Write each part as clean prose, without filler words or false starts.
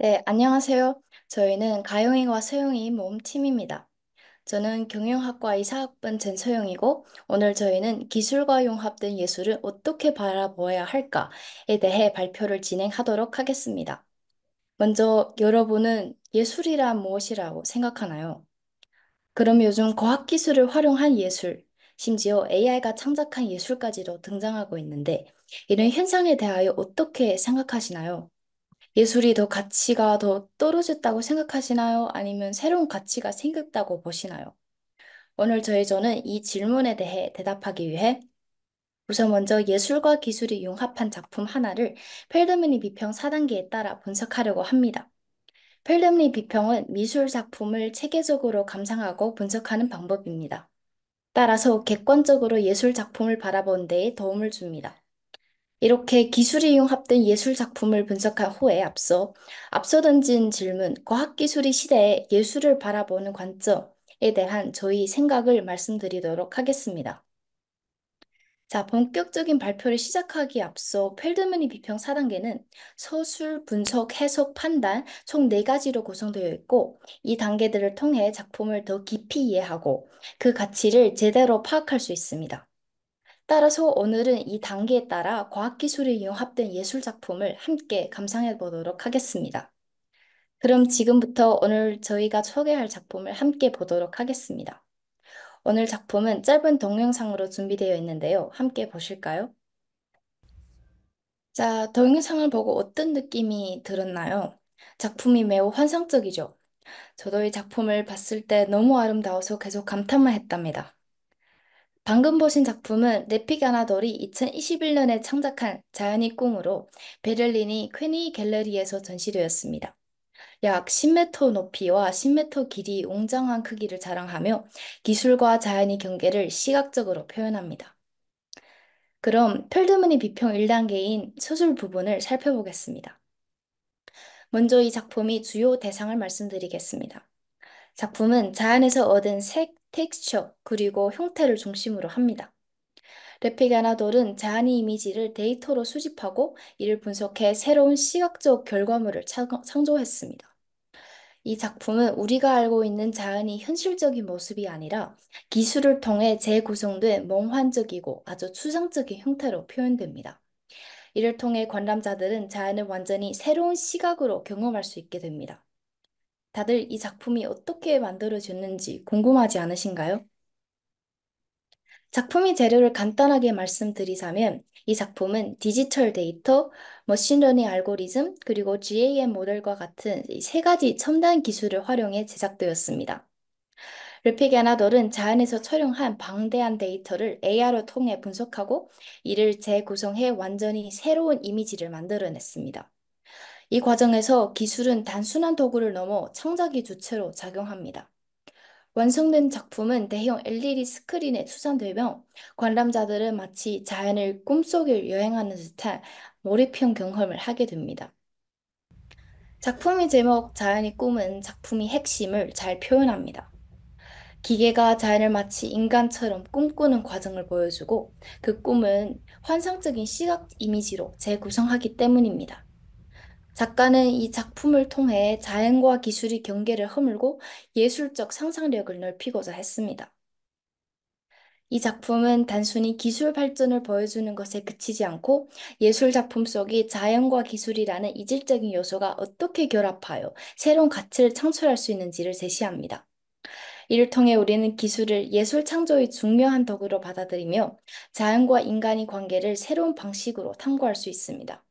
네, 안녕하세요. 저희는 가용이와 서용이 모음팀입니다. 저는 경영학과 이사학번 전서영이고, 오늘 저희는 기술과 융합된 예술을 어떻게 바라보아야 할까에 대해 발표를 진행하도록 하겠습니다. 먼저 여러분은 예술이란 무엇이라고 생각하나요? 그럼 요즘 과학기술을 활용한 예술, 심지어 AI가 창작한 예술까지도 등장하고 있는데, 이런 현상에 대하여 어떻게 생각하시나요? 예술이 더 가치가 더 떨어졌다고 생각하시나요? 아니면 새로운 가치가 생겼다고 보시나요? 오늘 저는 이 질문에 대해 대답하기 위해 우선 먼저 예술과 기술이 융합한 작품 하나를 펠드만의 비평 4단계에 따라 분석하려고 합니다. 펠드만의 비평은 미술 작품을 체계적으로 감상하고 분석하는 방법입니다. 따라서 객관적으로 예술 작품을 바라보는 데에 도움을 줍니다. 이렇게 기술이 융합된 예술 작품을 분석한 후에 앞서 던진 질문, 과학기술의 시대에 예술을 바라보는 관점에 대한 저희 생각을 말씀드리도록 하겠습니다. 자, 본격적인 발표를 시작하기 앞서 펠드만의 비평 4단계는 서술, 분석, 해석, 판단 총 4가지로 구성되어 있고, 이 단계들을 통해 작품을 더 깊이 이해하고 그 가치를 제대로 파악할 수 있습니다. 따라서 오늘은 이 단계에 따라 과학기술이 융합된 예술 작품을 함께 감상해 보도록 하겠습니다. 그럼 지금부터 오늘 저희가 소개할 작품을 함께 보도록 하겠습니다. 오늘 작품은 짧은 동영상으로 준비되어 있는데요. 함께 보실까요? 자, 동영상을 보고 어떤 느낌이 들었나요? 작품이 매우 환상적이죠? 저도 이 작품을 봤을 때 너무 아름다워서 계속 감탄만 했답니다. 방금 보신 작품은 레픽 아나돌이 2021년에 창작한 자연의 꿈으로 베를린의 퀘니 갤러리에서 전시되었습니다. 약 10m 높이와 10m 길이 웅장한 크기를 자랑하며 기술과 자연의 경계를 시각적으로 표현합니다. 그럼 펠드만의 비평 1단계인 서술 부분을 살펴보겠습니다. 먼저 이 작품의 주요 대상을 말씀드리겠습니다. 작품은 자연에서 얻은 색, 텍스처, 그리고 형태를 중심으로 합니다. 레피가나돌은 자연의 이미지를 데이터로 수집하고 이를 분석해 새로운 시각적 결과물을 창조했습니다. 이 작품은 우리가 알고 있는 자연의 현실적인 모습이 아니라 기술을 통해 재구성된 몽환적이고 아주 추상적인 형태로 표현됩니다. 이를 통해 관람자들은 자연을 완전히 새로운 시각으로 경험할 수 있게 됩니다. 다들 이 작품이 어떻게 만들어졌는지 궁금하지 않으신가요? 작품의 재료를 간단하게 말씀드리자면 이 작품은 디지털 데이터, 머신러닝 알고리즘, 그리고 GAM 모델과 같은 이 세 가지 첨단 기술을 활용해 제작되었습니다. 르픽 애나돌은 자연에서 촬영한 방대한 데이터를 AR로 통해 분석하고 이를 재구성해 완전히 새로운 이미지를 만들어냈습니다. 이 과정에서 기술은 단순한 도구를 넘어 창작의 주체로 작용합니다. 완성된 작품은 대형 LED 스크린에 투선되며 관람자들은 마치 자연을 꿈속을 여행하는 듯한 몰입형 경험을 하게 됩니다. 작품의 제목 자연의 꿈은 작품의 핵심을 잘 표현합니다. 기계가 자연을 마치 인간처럼 꿈꾸는 과정을 보여주고 그 꿈은 환상적인 시각 이미지로 재구성하기 때문입니다. 작가는 이 작품을 통해 자연과 기술의 경계를 허물고 예술적 상상력을 넓히고자 했습니다. 이 작품은 단순히 기술 발전을 보여주는 것에 그치지 않고 예술 작품 속의 자연과 기술이라는 이질적인 요소가 어떻게 결합하여 새로운 가치를 창출할 수 있는지를 제시합니다. 이를 통해 우리는 기술을 예술 창조의 중요한 도구로 받아들이며 자연과 인간의 관계를 새로운 방식으로 탐구할 수 있습니다.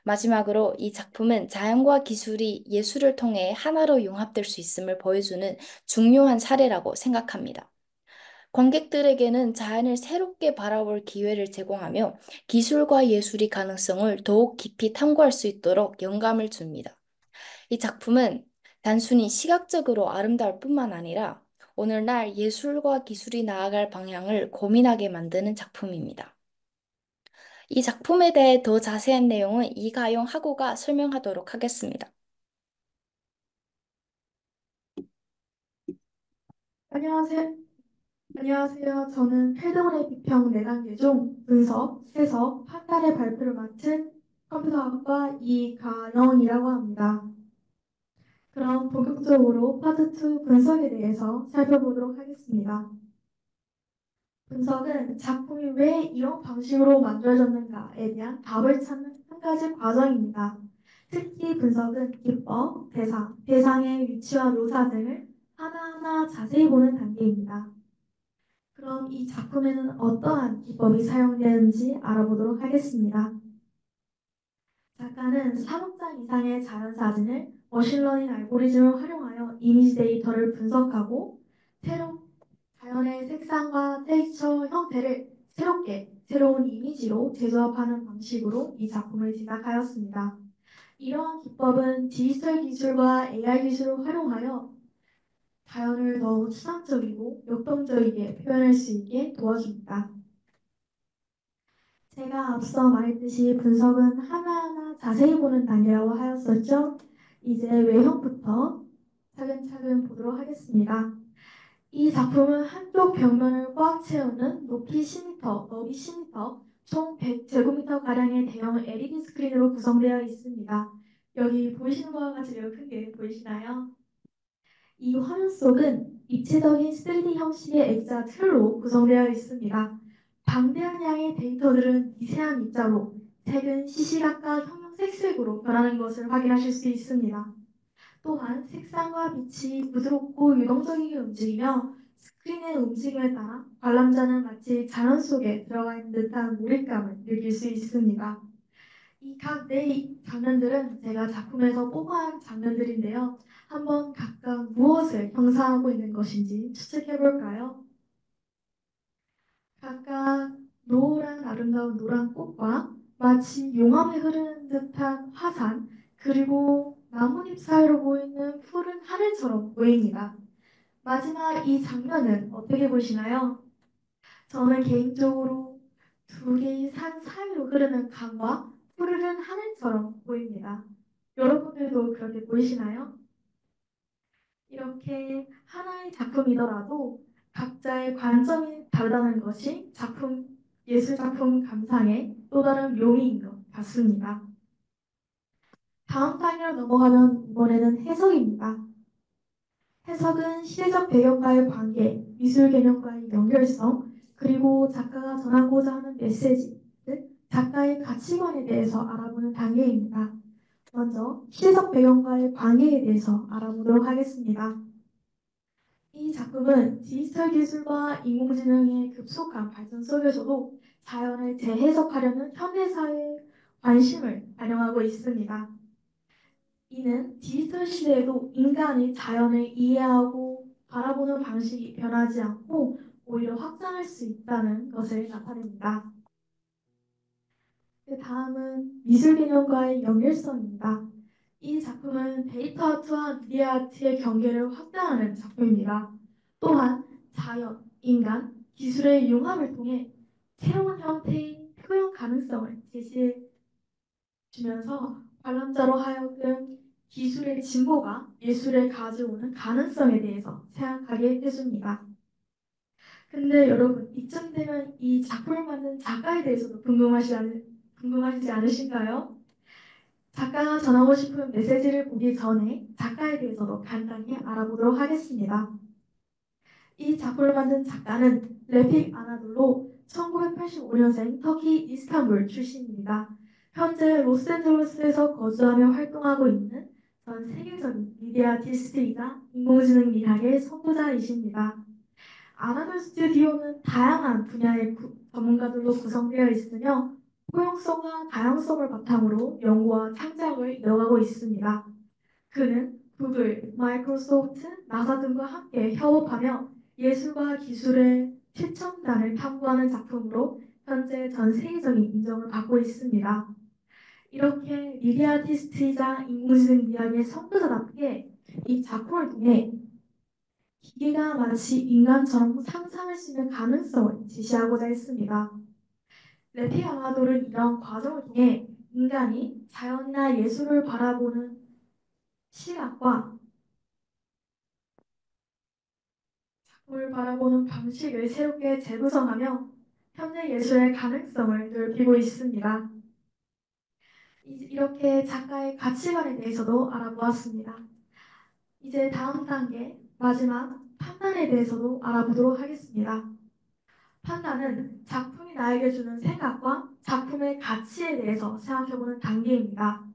마지막으로 이 작품은 자연과 기술이 예술을 통해 하나로 융합될 수 있음을 보여주는 중요한 사례라고 생각합니다. 관객들에게는 자연을 새롭게 바라볼 기회를 제공하며 기술과 예술의 가능성을 더욱 깊이 탐구할 수 있도록 영감을 줍니다. 이 작품은 단순히 시각적으로 아름다울 뿐만 아니라 오늘날 예술과 기술이 나아갈 방향을 고민하게 만드는 작품입니다. 이 작품에 대해 더 자세한 내용은 이가용 학우가 설명하도록 하겠습니다. 안녕하세요. 안녕하세요. 저는 패드원의 비평 4단계 중 분석, 해석, 판단의 발표를 맡은 컴퓨터학과 이가영이라고 합니다. 그럼 본격적으로 파트 2 분석에 대해서 살펴보도록 하겠습니다. 분석은 작품이 왜 이런 방식으로 만들어졌는가에 대한 답을 찾는 한 가지 과정입니다. 특히 분석은 기법, 대상, 대상의 위치와 묘사 등을 하나하나 자세히 보는 단계입니다. 그럼 이 작품에는 어떠한 기법이 사용되는지 알아보도록 하겠습니다. 작가는 3억 장 이상의 자연사진을 머신러닝 알고리즘을 활용하여 이미지 데이터를 분석하고 새로운 자연의 색상과 텍스처 형태를 새로운 이미지로 재조합하는 방식으로 이 작품을 제작하였습니다. 이러한 기법은 디지털 기술과 AI 기술을 활용하여 자연을 더욱 추상적이고 역동적이게 표현할 수 있게 도와줍니다. 제가 앞서 말했듯이 분석은 하나하나 자세히 보는 단계라고 하였었죠. 이제 외형부터 차근차근 보도록 하겠습니다. 이 작품은 한쪽 벽면을 꽉 채우는 높이 10m, 너비 10m, 총 100제곱미터 가량의 대형 LED 스크린으로 구성되어 있습니다. 여기 보이시는 것과 같이 매우 큰 게 보이시나요? 이 화면 속은 입체적인 3D 형식의 액자 틀로 구성되어 있습니다. 방대한 양의 데이터들은 미세한 입자로 색은 시시각각 형형색색으로 변하는 것을 확인하실 수 있습니다. 또한 색상과 빛이 부드럽고 유동적이게 움직이며 스크린의 움직임에 따라 관람자는 마치 자연 속에 들어가 있는 듯한 몰입감을 느낄 수 있습니다. 이 각 네 장면들은 제가 작품에서 뽑아한 장면들인데요. 한번 각각 무엇을 형상하고 있는 것인지 추측해 볼까요? 각각 노란 아름다운 노란 꽃과 마치 용암이 흐르는 듯한 화산, 그리고 나뭇잎 사이로 보이는 푸른 하늘처럼 보입니다. 마지막 이 장면은 어떻게 보시나요? 저는 개인적으로 두 개의 산 사이로 흐르는 강과 푸르른 하늘처럼 보입니다. 여러분들도 그렇게 보이시나요? 이렇게 하나의 작품이더라도 각자의 관점이 다르다는 것이 예술 작품 감상의 또 다른 묘미인 것 같습니다. 다음 단계로 넘어가면 이번에는 해석입니다. 해석은 시대적 배경과의 관계, 미술 개념과의 연결성, 그리고 작가가 전하고자 하는 메시지, 즉 작가의 가치관에 대해서 알아보는 단계입니다. 먼저 시대적 배경과의 관계에 대해서 알아보도록 하겠습니다. 이 작품은 디지털 기술과 인공지능의 급속한 발전 속에서도 자연을 재해석하려는 현대사회의 관심을 반영하고 있습니다. 이는 디지털 시대에도 인간이 자연을 이해하고 바라보는 방식이 변하지 않고 오히려 확장할 수 있다는 것을 나타냅니다. 그 다음은 미술 개념과의 연결성입니다. 이 작품은 데이터 아트와 미디어 아트의 경계를 확대하는 작품입니다. 또한 자연, 인간, 기술의 융합을 통해 새로운 형태의 표현 가능성을 제시해 주면서 관람자로 하여금 기술의 진보가 예술에 가져오는 가능성에 대해서 생각하게 해줍니다. 근데 여러분, 이쯤 되면 이 작품을 만든 작가에 대해서도 궁금하시지 않으신가요? 작가가 전하고 싶은 메시지를 보기 전에 작가에 대해서도 간단히 알아보도록 하겠습니다. 이 작품을 만든 작가는 레픽 아나돌로 1985년생 터키 이스탄불 출신입니다. 현재 로스앤젤레스에서 거주하며 활동하고 있는 전 세계적인 미디어 아티스트이자 인공지능 미학의 선구자이십니다. 아나돌 스튜디오는 다양한 분야의 전문가들로 구성되어 있으며 포용성과 다양성을 바탕으로 연구와 창작을 이어가고 있습니다. 그는 구글, 마이크로소프트, 나사 등과 함께 협업하며 예술과 기술의 최첨단을 탐구하는 작품으로 현재 전 세계적인 인정을 받고 있습니다. 이렇게 미디어 아티스트이자 인공지능 미학의 선구자답게 이 작품을 통해 기계가 마치 인간처럼 상상할 수 있는 가능성을 제시하고자 했습니다. 레피 아마돌은 이런 과정을 통해 인간이 자연이나 예술을 바라보는 시각과 작품을 바라보는 방식을 새롭게 재구성하며 현대 예술의 가능성을 넓히고 있습니다. 이렇게 작가의 가치관에 대해서도 알아보았습니다. 이제 다음 단계, 마지막 판단에 대해서도 알아보도록 하겠습니다. 판단은 작품이 나에게 주는 생각과 작품의 가치에 대해서 생각해보는 단계입니다.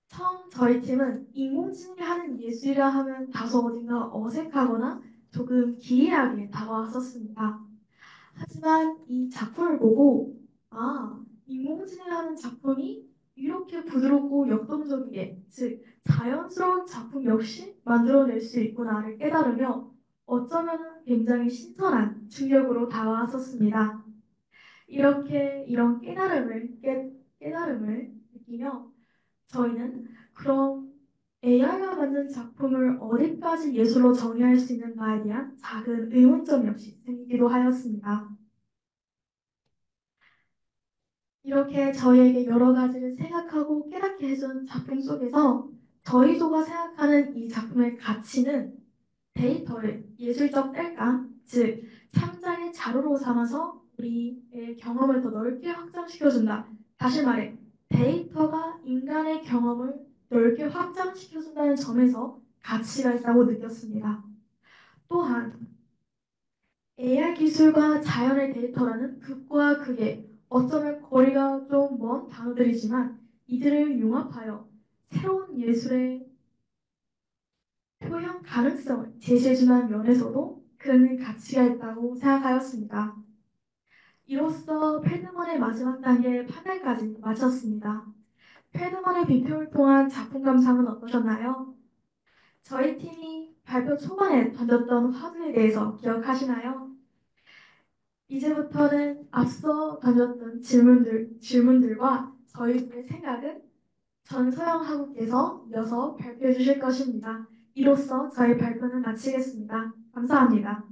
처음 저희 팀은 인공지능이 하는 예술이라 하면 다소 어딘가 어색하거나 조금 기이하게 다가왔었습니다. 하지만 이 작품을 보고, 인공지능이 하는 작품이 이렇게 부드럽고 역동적이게, 즉, 자연스러운 작품 역시 만들어낼 수 있구나를 깨달으며 어쩌면 굉장히 신선한 충격으로 다가왔었습니다. 이렇게 이런 깨달음을 느끼며 저희는 그럼 AI가 만든 작품을 어디까지 예술로 정의할 수 있는가에 대한 작은 의문점이 없이 생기기도 하였습니다. 이렇게 저희에게 여러 가지를 생각하고 깨닫게 해준 작품 속에서 저희조가 생각하는 이 작품의 가치는 데이터를 예술적 뗄감, 즉 창작의 자료로 삼아서 우리의 경험을 더 넓게 확장시켜준다. 다시 말해, 데이터가 인간의 경험을 넓게 확장시켜준다는 점에서 가치가 있다고 느꼈습니다. 또한 AI 기술과 자연의 데이터라는 극과 극의 어쩌면 거리가 좀 먼 단어들이지만 이들을 융합하여 새로운 예술의 표현 가능성을 제시해주는 면에서도 큰 가치가 있다고 생각하였습니다. 이로써 패드먼의 마지막 단계 판넬까지 마쳤습니다. 패드먼의 비평을 통한 작품 감상은 어떠셨나요? 저희 팀이 발표 초반에 던졌던 화두에 대해서 기억하시나요? 이제부터는 앞서 던졌던 질문들과 저희들의 생각은 전서영 학우께서 이어서 발표해 주실 것입니다. 이로써 저희 발표는 마치겠습니다. 감사합니다.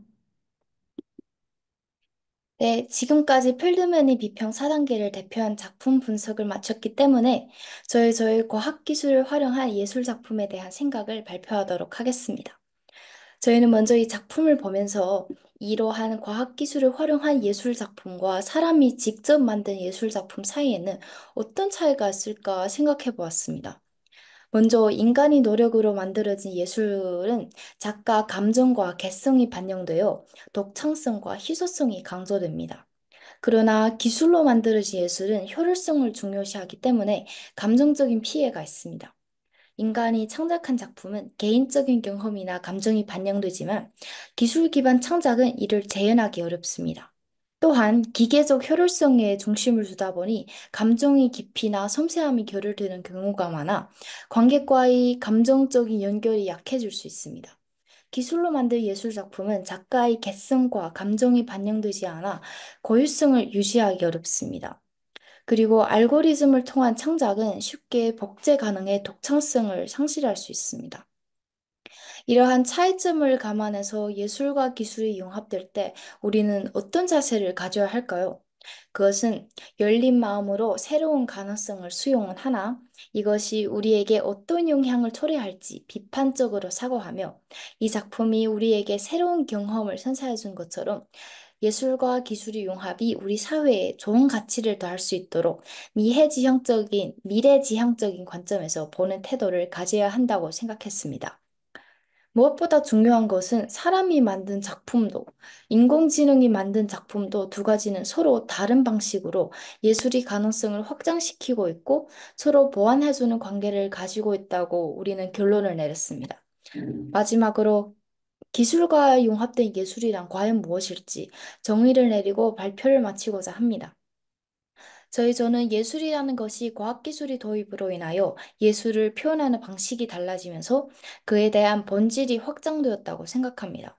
네, 지금까지 필드맨이 비평 4단계를 대표한 작품 분석을 마쳤기 때문에 저희 과학기술을 활용한 예술 작품에 대한 생각을 발표하도록 하겠습니다. 저희는 먼저 이 작품을 보면서 이러한 과학기술을 활용한 예술 작품과 사람이 직접 만든 예술 작품 사이에는 어떤 차이가 있을까 생각해 보았습니다. 먼저 인간이 노력으로 만들어진 예술은 작가 감정과 개성이 반영되어 독창성과 희소성이 강조됩니다. 그러나 기술로 만들어진 예술은 효율성을 중요시하기 때문에 감정적인 피해가 있습니다. 인간이 창작한 작품은 개인적인 경험이나 감정이 반영되지만 기술 기반 창작은 이를 재현하기 어렵습니다. 또한 기계적 효율성에 중심을 두다 보니 감정의 깊이나 섬세함이 결여되는 경우가 많아 관객과의 감정적인 연결이 약해질 수 있습니다. 기술로 만든 예술 작품은 작가의 개성과 감정이 반영되지 않아 고유성을 유지하기 어렵습니다. 그리고 알고리즘을 통한 창작은 쉽게 복제 가능해 독창성을 상실할 수 있습니다. 이러한 차이점을 감안해서 예술과 기술이 융합될 때 우리는 어떤 자세를 가져야 할까요? 그것은 열린 마음으로 새로운 가능성을 수용은 하나 이것이 우리에게 어떤 영향을 초래할지 비판적으로 사고하며 이 작품이 우리에게 새로운 경험을 선사해 준 것처럼 예술과 기술의 융합이 우리 사회에 좋은 가치를 더할 수 있도록 미래지향적인 관점에서 보는 태도를 가져야 한다고 생각했습니다. 무엇보다 중요한 것은 사람이 만든 작품도, 인공지능이 만든 작품도 두 가지는 서로 다른 방식으로 예술의 가능성을 확장시키고 있고 서로 보완해주는 관계를 가지고 있다고 우리는 결론을 내렸습니다. 마지막으로 기술과 융합된 예술이란 과연 무엇일지 정의를 내리고 발표를 마치고자 합니다. 저는 예술이라는 것이 과학기술의 도입으로 인하여 예술을 표현하는 방식이 달라지면서 그에 대한 본질이 확장되었다고 생각합니다.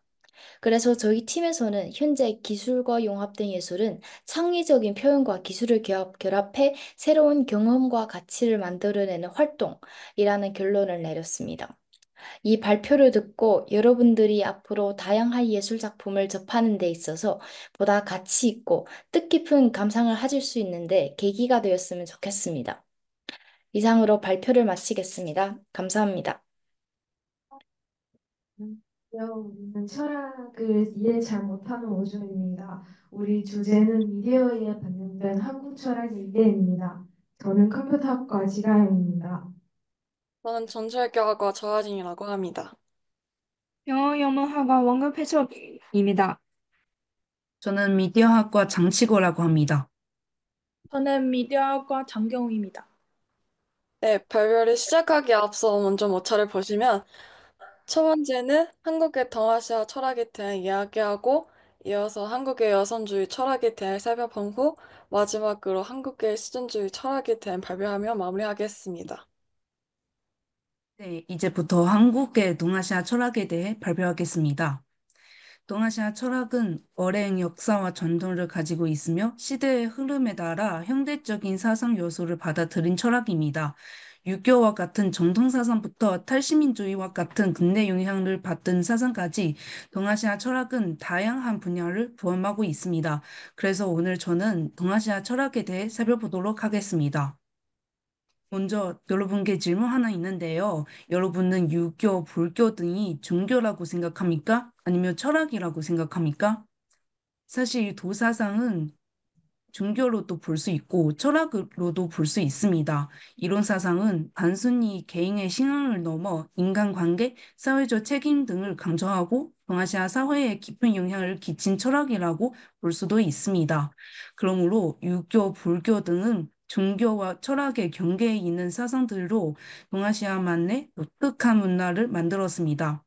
그래서 저희 팀에서는 현재 기술과 융합된 예술은 창의적인 표현과 기술을 결합해 새로운 경험과 가치를 만들어내는 활동이라는 결론을 내렸습니다. 이 발표를 듣고 여러분들이 앞으로 다양한 예술 작품을 접하는 데 있어서 보다 가치 있고 뜻깊은 감상을 하실 수 있는데 계기가 되었으면 좋겠습니다. 이상으로 발표를 마치겠습니다. 감사합니다. 우리는 철학을 이해 잘 못하는 우주입니다. 우리 주제는 미디어에 반영된 한국 철학의 이해입니다. 저는 컴퓨터학과 지가영입니다. 저는 전철교학과 저하진이라고 합니다. 영어영문학과 원급해석입니다. 저는 미디어학과 장치고라고 합니다. 저는 미디어학과 장경우입니다. 네, 별별이 시작하기 앞서 먼저 모차를 보시면 첫 번째는 한국의 동아시아 철학에 대한 이야기하고 이어서 한국의 여성주의 철학에 대해 살펴본 후 마지막으로 한국의 수준주의 철학에 대한 발표하며 마무리하겠습니다. 네, 이제부터 한국의 동아시아 철학에 대해 발표하겠습니다. 동아시아 철학은 오랜 역사와 전통을 가지고 있으며 시대의 흐름에 따라 현대적인 사상 요소를 받아들인 철학입니다. 유교와 같은 정통 사상부터 탈시민주의와 같은 근대 영향을 받은 사상까지 동아시아 철학은 다양한 분야를 포함하고 있습니다. 그래서 오늘 저는 동아시아 철학에 대해 살펴보도록 하겠습니다. 먼저 여러분께 질문 하나 있는데요. 여러분은 유교, 불교 등이 종교라고 생각합니까? 아니면 철학이라고 생각합니까? 사실 이 도사상은 종교로도 볼 수 있고 철학으로도 볼 수 있습니다. 이런 사상은 단순히 개인의 신앙을 넘어 인간관계, 사회적 책임 등을 강조하고 동아시아 사회에 깊은 영향을 끼친 철학이라고 볼 수도 있습니다. 그러므로 유교, 불교 등은 종교와 철학의 경계에 있는 사상들로 동아시아만의 독특한 문화를 만들었습니다.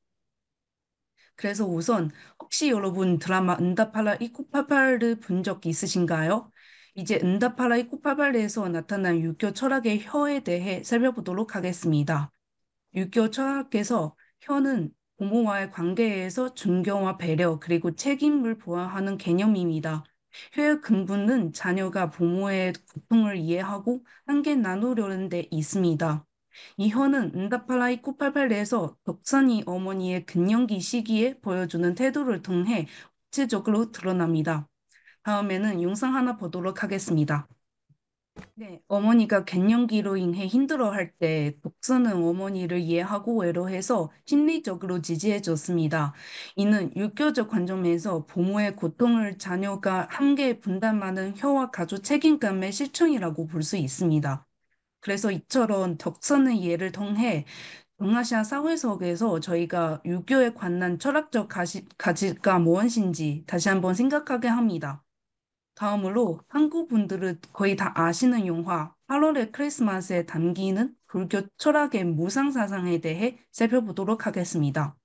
그래서 우선 혹시 여러분 드라마 응답하라 1988을 본 적 있으신가요? 이제 응답하라 1988에서 나타난 유교 철학의 혀에 대해 살펴보도록 하겠습니다. 유교 철학에서 혀는 부모와의 관계에서 존경과 배려 그리고 책임을 보호하는 개념입니다. 혀의 근본은 자녀가 부모의 고통을 이해하고 함께 나누려는 데 있습니다. 이 혀는 응답하라 1988에서 덕선이 어머니의 갱년기 시기에 보여주는 태도를 통해 구체적으로 드러납니다. 다음에는 영상 하나 보도록 하겠습니다. 네, 어머니가 갱년기로 인해 힘들어할 때 독서는 어머니를 이해하고 외로해서 심리적으로 지지해줬습니다. 이는 유교적 관점에서 부모의 고통을 자녀가 함께 분담하는 혀와 가족 책임감의 실천이라고 볼 수 있습니다. 그래서 이처럼 덕선의 예를 통해 동아시아 사회 속에서 저희가 유교에 관한 철학적 가치가 무엇인지 다시 한번 생각하게 합니다. 다음으로 한국 분들은 거의 다 아시는 영화 8월의 크리스마스에 담기는 불교 철학의 무상사상에 대해 살펴보도록 하겠습니다.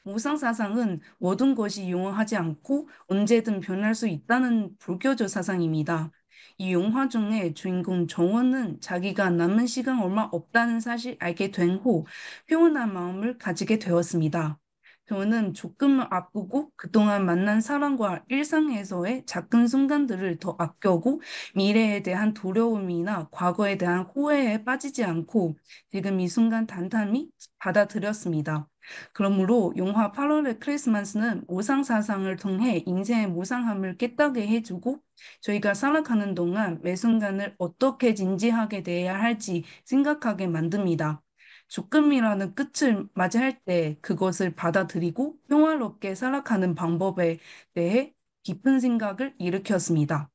무상사상은 모든 것이 영원하지 않고 언제든 변할 수 있다는 불교적 사상입니다. 이 영화 중에 주인공 정원은 자기가 남은 시간 얼마 없다는 사실 알게 된 후 평온한 마음을 가지게 되었습니다. 저는 조금은 아프고 그동안 만난 사람과 일상에서의 작은 순간들을 더 아껴고 미래에 대한 두려움이나 과거에 대한 후회에 빠지지 않고 지금 이 순간 단단히 받아들였습니다. 그러므로 영화 8월의 크리스마스는 무상사상을 통해 인생의 무상함을 깨닫게 해주고 저희가 살아가는 동안 매 순간을 어떻게 진지하게 대해야 할지 생각하게 만듭니다. 죽음이라는 끝을 맞이할 때 그것을 받아들이고 평화롭게 살아가는 방법에 대해 깊은 생각을 일으켰습니다.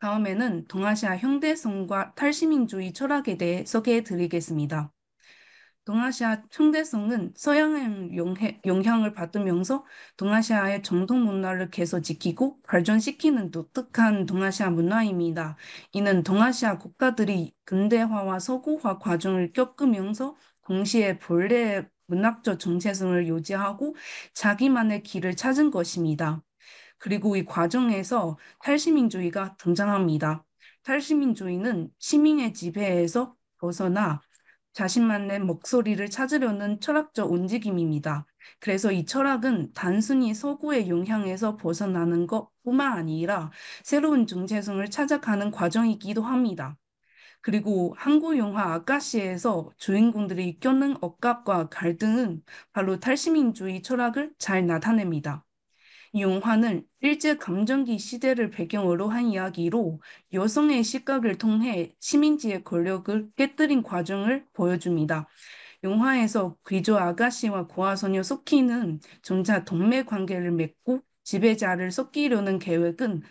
다음에는 동아시아 현대성과 탈시민주의 철학에 대해 소개해 드리겠습니다. 동아시아 현대성은 서양의 영향을 받으면서 동아시아의 정통 문화를 계속 지키고 발전시키는 독특한 동아시아 문화입니다. 이는 동아시아 국가들이 근대화와 서구화 과정을 겪으면서 동시에 본래의 문학적 정체성을 유지하고 자기만의 길을 찾은 것입니다. 그리고 이 과정에서 탈시민주의가 등장합니다. 탈시민주의는 시민의 지배에서 벗어나 자신만의 목소리를 찾으려는 철학적 움직임입니다. 그래서 이 철학은 단순히 서구의 영향에서 벗어나는 것뿐만 아니라 새로운 정체성을 찾아가는 과정이기도 합니다. 그리고 한국 영화 아가씨에서 주인공들이 겪는 억압과 갈등은 바로 탈시민주의 철학을 잘 나타냅니다. 이 영화는 일제 감정기 시대를 배경으로 한 이야기로 여성의 시각을 통해 시민지의 권력을 깨뜨린 과정을 보여줍니다. 영화에서 귀족 아가씨와 고아소녀 소키는 정작 동맥 관계를 맺고 지배자를 섞이려는 계획은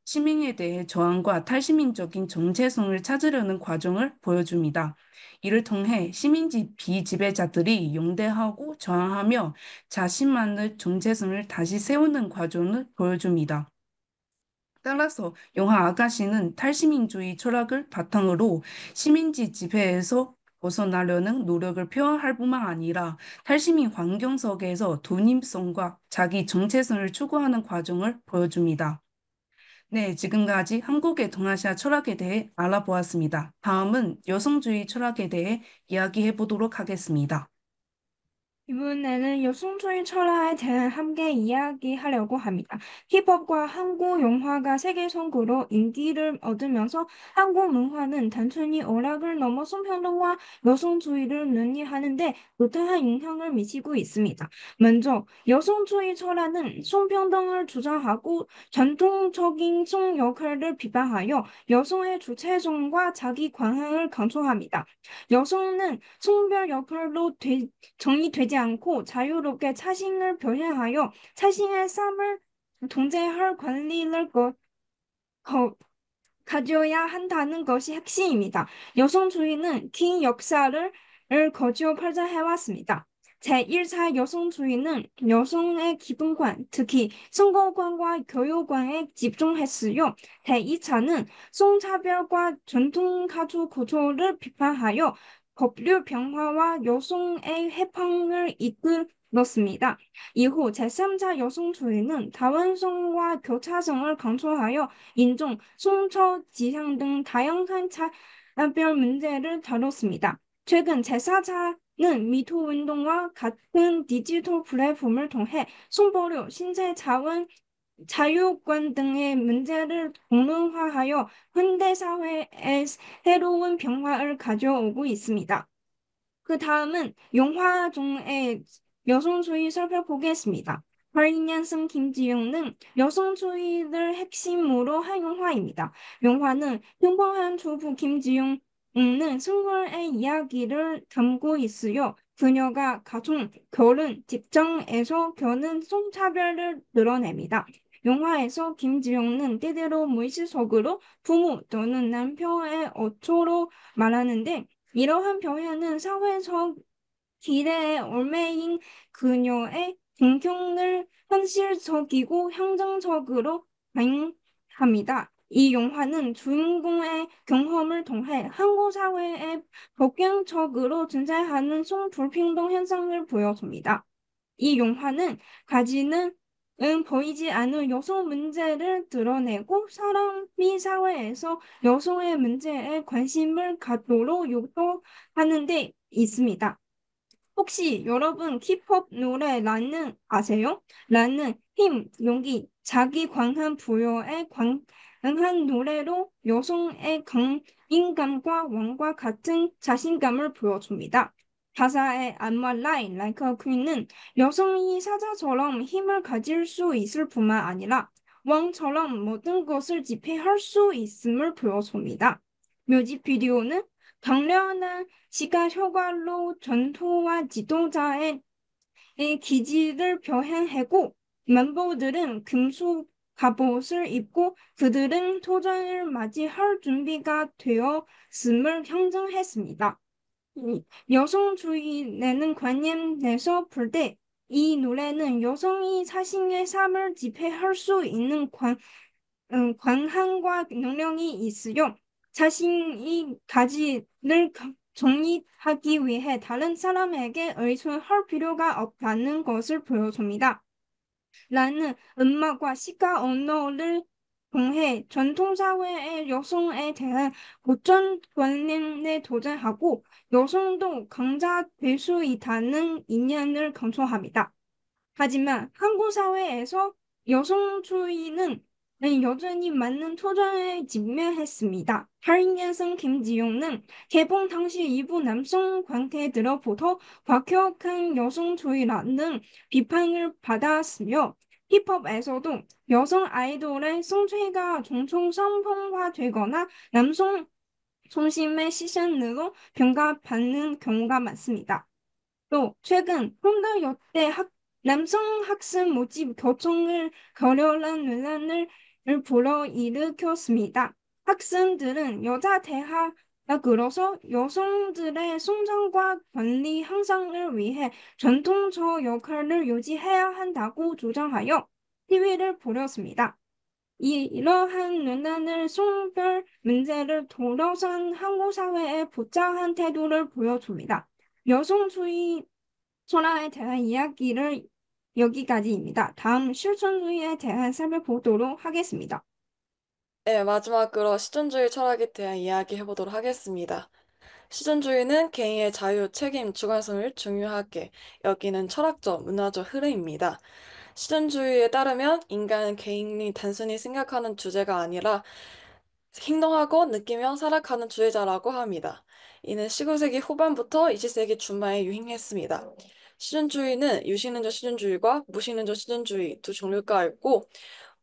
시민에 대해 저항과 탈시민적인 정체성을 찾으려는 과정을 보여줍니다. 이를 통해 시민지 비지배자들이 용대하고 저항하며 자신만의 정체성을 다시 세우는 과정을 보여줍니다. 따라서 영화 아가씨는 탈시민주의 철학을 바탕으로 시민지 지배에서 벗어나려는 노력을 표현할 뿐만 아니라 탈시민 환경 속에서 독립성과 자기 정체성을 추구하는 과정을 보여줍니다. 네, 지금까지 한국의 동아시아 철학에 대해 알아보았습니다. 다음은 여성주의 철학에 대해 이야기해 보도록 하겠습니다. 이번에는 여성주의 철학에 대해 함께 이야기하려고 합니다. 힙합과 한국 영화가 세계적으로 인기를 얻으면서 한국 문화는 단순히 오락을 넘어 성평등과 여성주의를 논의하는데 못다한 영향을 미치고 있습니다. 먼저 여성주의 철학은 성평등을 주장하고 전통적인 성 역할을 비판하여 여성의 주체성과 자기 관행을 강조합니다. 여성은 성별 역할로 정의되지 않고 자유롭게 자신을 표현하여 자신의 삶을 통제할 권리를 가져야 한다는 것이 핵심입니다. 여성주의는 긴 역사를 거쳐 발전해왔습니다. 제1차 여성주의는 여성의 기본관, 특히 선거관과 교육관에 집중했으며, 제2차는 성차별과 전통 가족 구조를 비판하여 법률 변화와 여성의 해방을 이끌었습니다. 이후 제3차 여성주의는 다원성과 교차성을 강조하여 인종, 성적 지향 등 다양한 차별 문제를 다뤘습니다. 최근 제4차는 미투 운동과 같은 디지털 플랫폼을 통해 성보료, 신체 자원, 자유권 등의 문제를 공론화하여 현대 사회에 새로운 변화를 가져오고 있습니다. 그 다음은 영화 중에 여성주의 살펴보겠습니다. 82년생 김지영은 여성주의를 핵심으로 한 영화입니다. 영화는 평범한 주부 김지영은 승부의 이야기를 담고 있으며 그녀가 가정, 결혼, 직장에서 겪는 성차별을 드러냅니다. 영화에서 김지영은 때때로 무의식적으로 부모 또는 남편의 어초로 말하는데 이러한表현은 사회적 기대에 얽매인 그녀의 등경을 현실적이고 형정적으로 반영합니다. 이 영화는 주인공의 경험을 통해 한국 사회에 복합적으로 존재하는 성불평등 현상을 보여줍니다. 이 영화는 가지는 보이지 않는 여성 문제를 드러내고 사람이 사회에서 여성의 문제에 관심을 갖도록 유도하는 데 있습니다. 혹시 여러분 힙합 노래 라는 아세요? 라는 힘, 용기, 자기 관한 부여에 관한 노래로 여성의 강인감과 왕과 같은 자신감을 보여줍니다. 가사의 I'm alive like a queen은 여성이 사자처럼 힘을 가질 수 있을 뿐만 아니라 왕처럼 모든 것을 지배할 수 있음을 보여줍니다. 뮤직비디오는 강렬한 시각 효과로 전투와 지도자의 기지를 표현하고 멤버들은 금속 갑옷을 입고 그들은 도전을 맞이할 준비가 되었음을 형성했습니다. 여성주의라는 관념에서 볼 때 이 노래는 여성이 자신의 삶을 지배할 수 있는 관한과 능력이 있으며 자신이 가지를 정립하기 위해 다른 사람에게 의존할 필요가 없다는 것을 보여줍니다. 라는 음악과 시각 언어를 통해 전통사회의 여성에 대한 고정관념에 도전하고 여성도 강자될 수 있다는 이념을 강조합니다. 하지만 한국 사회에서 여성주의는 여전히 많은 토전에 직면했습니다. 82년생 김지용은 개봉 당시 일부 남성 관계들로부터 과격한 여성주의라는 비판을 받았으며 힙합에서도 여성 아이돌의 성취가 종종 성폭화되거나 남성 중심의 시선으로 평가받는 경우가 많습니다. 또 최근 홈더 여대 남성 학생 모집 교정을 거려한 논란을 불러일으켰습니다. 학생들은 여자 대학으로서 여성들의 성장과 권리 향상을 위해 전통적 역할을 유지해야 한다고 주장하여 시위를 벌였습니다. 이러한 논란을 성별 문제를 둘러싼 한국 사회의 부당한 태도를 보여줍니다. 여성주의 철학에 대한 이야기를 여기까지입니다. 다음 실존주의에 대한 살펴보도록 하겠습니다. 네, 마지막으로 실존주의 철학에 대한 이야기 해보도록 하겠습니다. 실존주의는 개인의 자유, 책임, 주관성을 중요하게 여기는 철학적, 문화적 흐름입니다. 실존주의에 따르면 인간은 개인이 단순히 생각하는 주제가 아니라 행동하고 느끼며 살아가는 주체자라고 합니다. 이는 19세기 후반부터 20세기 중반에 유행했습니다. 실존주의는 유식론적 실존주의와 무식론적 실존주의 두 종류가 있고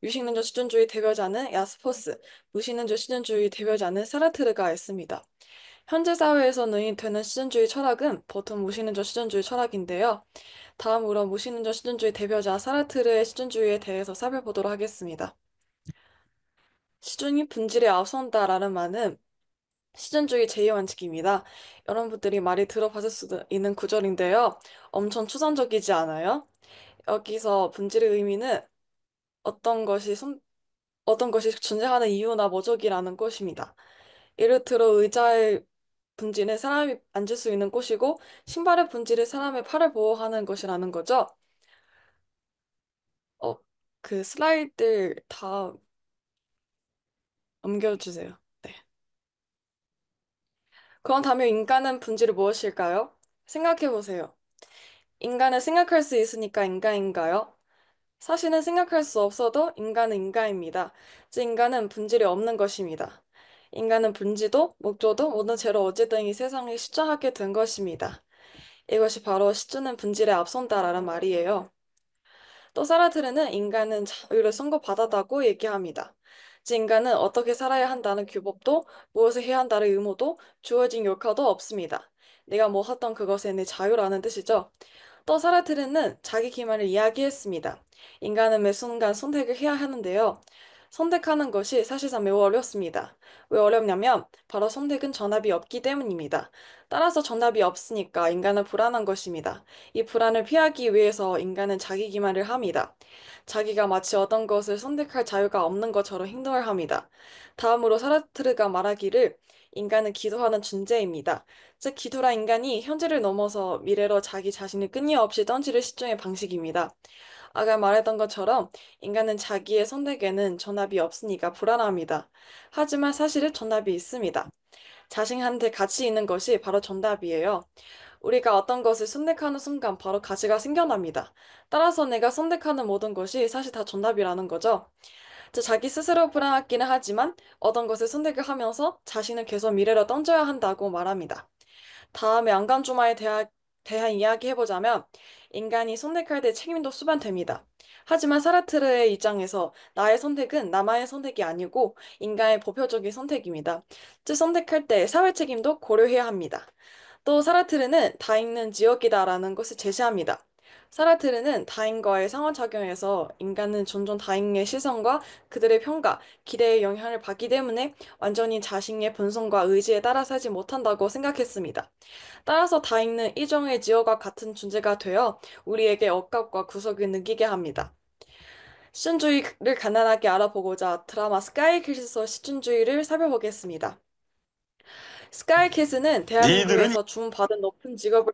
유식론적 실존주의 대표자는 야스퍼스, 무식론적 실존주의 대표자는 사르트르가 있습니다. 현재 사회에서 논의되는 실존주의 철학은 보통 무식론적 실존주의 철학인데요. 다음으로 무식론적 실존주의 대표자 사르트르의 실존주의에 대해서 살펴보도록 하겠습니다. 시존이 본질에 앞선다라는 말은 실존주의 제2원칙입니다. 여러분들이 많이 들어봤을 수도 있는 구절인데요. 엄청 추상적이지 않아요? 여기서 본질의 의미는 어떤 것이 어떤 것이 존재하는 이유나 목적이라는 것입니다. 예를 들어 의자의 본질은 사람이 앉을 수 있는 곳이고 신발의 본질은 사람의 팔을 보호하는 것이라는 거죠. 어, 그 슬라이드 다 넘겨주세요. 네. 그렇다면 인간은 본질이 무엇일까요? 생각해보세요. 인간은 생각할 수 있으니까 인간인가요? 사실은 생각할 수 없어도 인간은 인간입니다. 즉, 인간은 본질이 없는 것입니다. 인간은 본질도, 목적도 모든 죄로 어쨌든 이 세상에 시전하게 된 것입니다. 이것이 바로 시주는 본질에 앞선다라는 말이에요. 또 사라트르는 인간은 자유를 선고받았다고 얘기합니다. 즉 인간은 어떻게 살아야 한다는 규범도 무엇을 해야 한다는 의무도 주어진 역할도 없습니다. 내가 뭐 하던 그것에 내 자유라는 뜻이죠. 또 사르트르는 자기 기만을 이야기했습니다. 인간은 매 순간 선택을 해야 하는데요. 선택하는 것이 사실상 매우 어렵습니다. 왜 어렵냐면 바로 선택은 전압이 없기 때문입니다. 따라서 전압이 없으니까 인간은 불안한 것입니다. 이 불안을 피하기 위해서 인간은 자기 기만을 합니다. 자기가 마치 어떤 것을 선택할 자유가 없는 것처럼 행동을 합니다. 다음으로 사르트르가 말하기를 인간은 기도하는 존재입니다. 즉, 기도라 인간이 현재를 넘어서 미래로 자기 자신을 끊임없이 던지는 시종의 방식입니다. 아까 말했던 것처럼 인간은 자기의 선택에는 전압이 없으니까 불안합니다. 하지만 사실은 전압이 있습니다. 자신한테 가치 있는 것이 바로 정답이에요. 우리가 어떤 것을 선택하는 순간 바로 가치가 생겨납니다. 따라서 내가 선택하는 모든 것이 사실 다 정답이라는 거죠. 즉, 자기 스스로 불안하기는 하지만 어떤 것을 선택을 하면서 자신을 계속 미래로 던져야 한다고 말합니다. 다음에 대한 이야기 해보자면 인간이 선택할 때 책임도 수반됩니다. 하지만 사르트르의 입장에서 나의 선택은 나만의 선택이 아니고 인간의 보편적인 선택입니다. 즉 선택할 때 사회 책임도 고려해야 합니다. 또 사르트르는 다인은 지역이다라는 것을 제시합니다. 사르트르는 다인과의 상호작용에서 인간은 종종 다인의 시선과 그들의 평가, 기대에 영향을 받기 때문에 완전히 자신의 본성과 의지에 따라 살지 못한다고 생각했습니다. 따라서 다인은 일종의 지역과 같은 존재가 되어 우리에게 억압과 구속을 느끼게 합니다. 시준주의를 간단하게 알아보고자 드라마 스카이캐슬에서 시준주의를 살펴보겠습니다. 스카이캐슬은 대한민국에서 주문받은 높은 직업을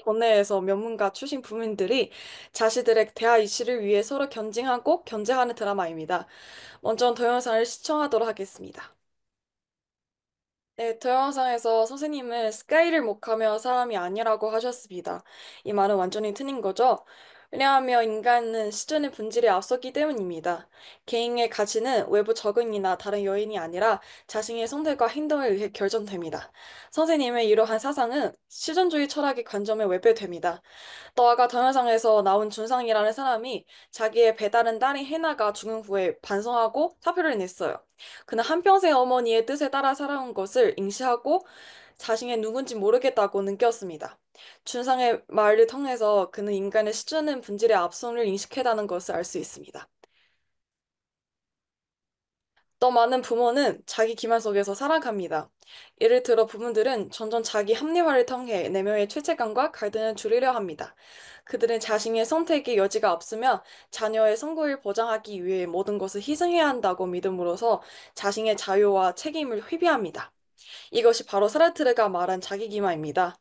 도내에서 명문가 출신 부민들이 자신들의 대학 이치를 위해 서로 경쟁하고 견제하는 드라마입니다. 먼저 동영상을 시청하도록 하겠습니다. 네, 동영상에서 선생님은 스카이를 목하며 사람이 아니라고 하셨습니다. 이 말은 완전히 틀린 거죠? 왜냐하면 인간은 시존의 본질에 앞섰기 때문입니다. 개인의 가치는 외부 적응이나 다른 요인이 아니라 자신의 선택과 행동에 의해 결정됩니다. 선생님의 이러한 사상은 시존주의 철학의 관점에 외배됩니다. 또 아까 동영상에서 나온 준상이라는 사람이 자기의 배다른 딸인 해나가 죽은 후에 반성하고 사표를 냈어요. 그는 한평생 어머니의 뜻에 따라 살아온 것을 인식하고 자신의 누군지 모르겠다고 느꼈습니다. 준상의 말을 통해서 그는 인간의 시주는 본질의 앞선을 인식했다는 것을 알 수 있습니다. 더 많은 부모는 자기 기만 속에서 살아갑니다. 예를 들어 부모들은 점점 자기 합리화를 통해 내면의 죄책감과 갈등을 줄이려 합니다. 그들은 자신의 선택의 여지가 없으며 자녀의 성공을 보장하기 위해 모든 것을 희생해야 한다고 믿음으로써 자신의 자유와 책임을 회피합니다. 이것이 바로 사르트르가 말한 자기기만입니다.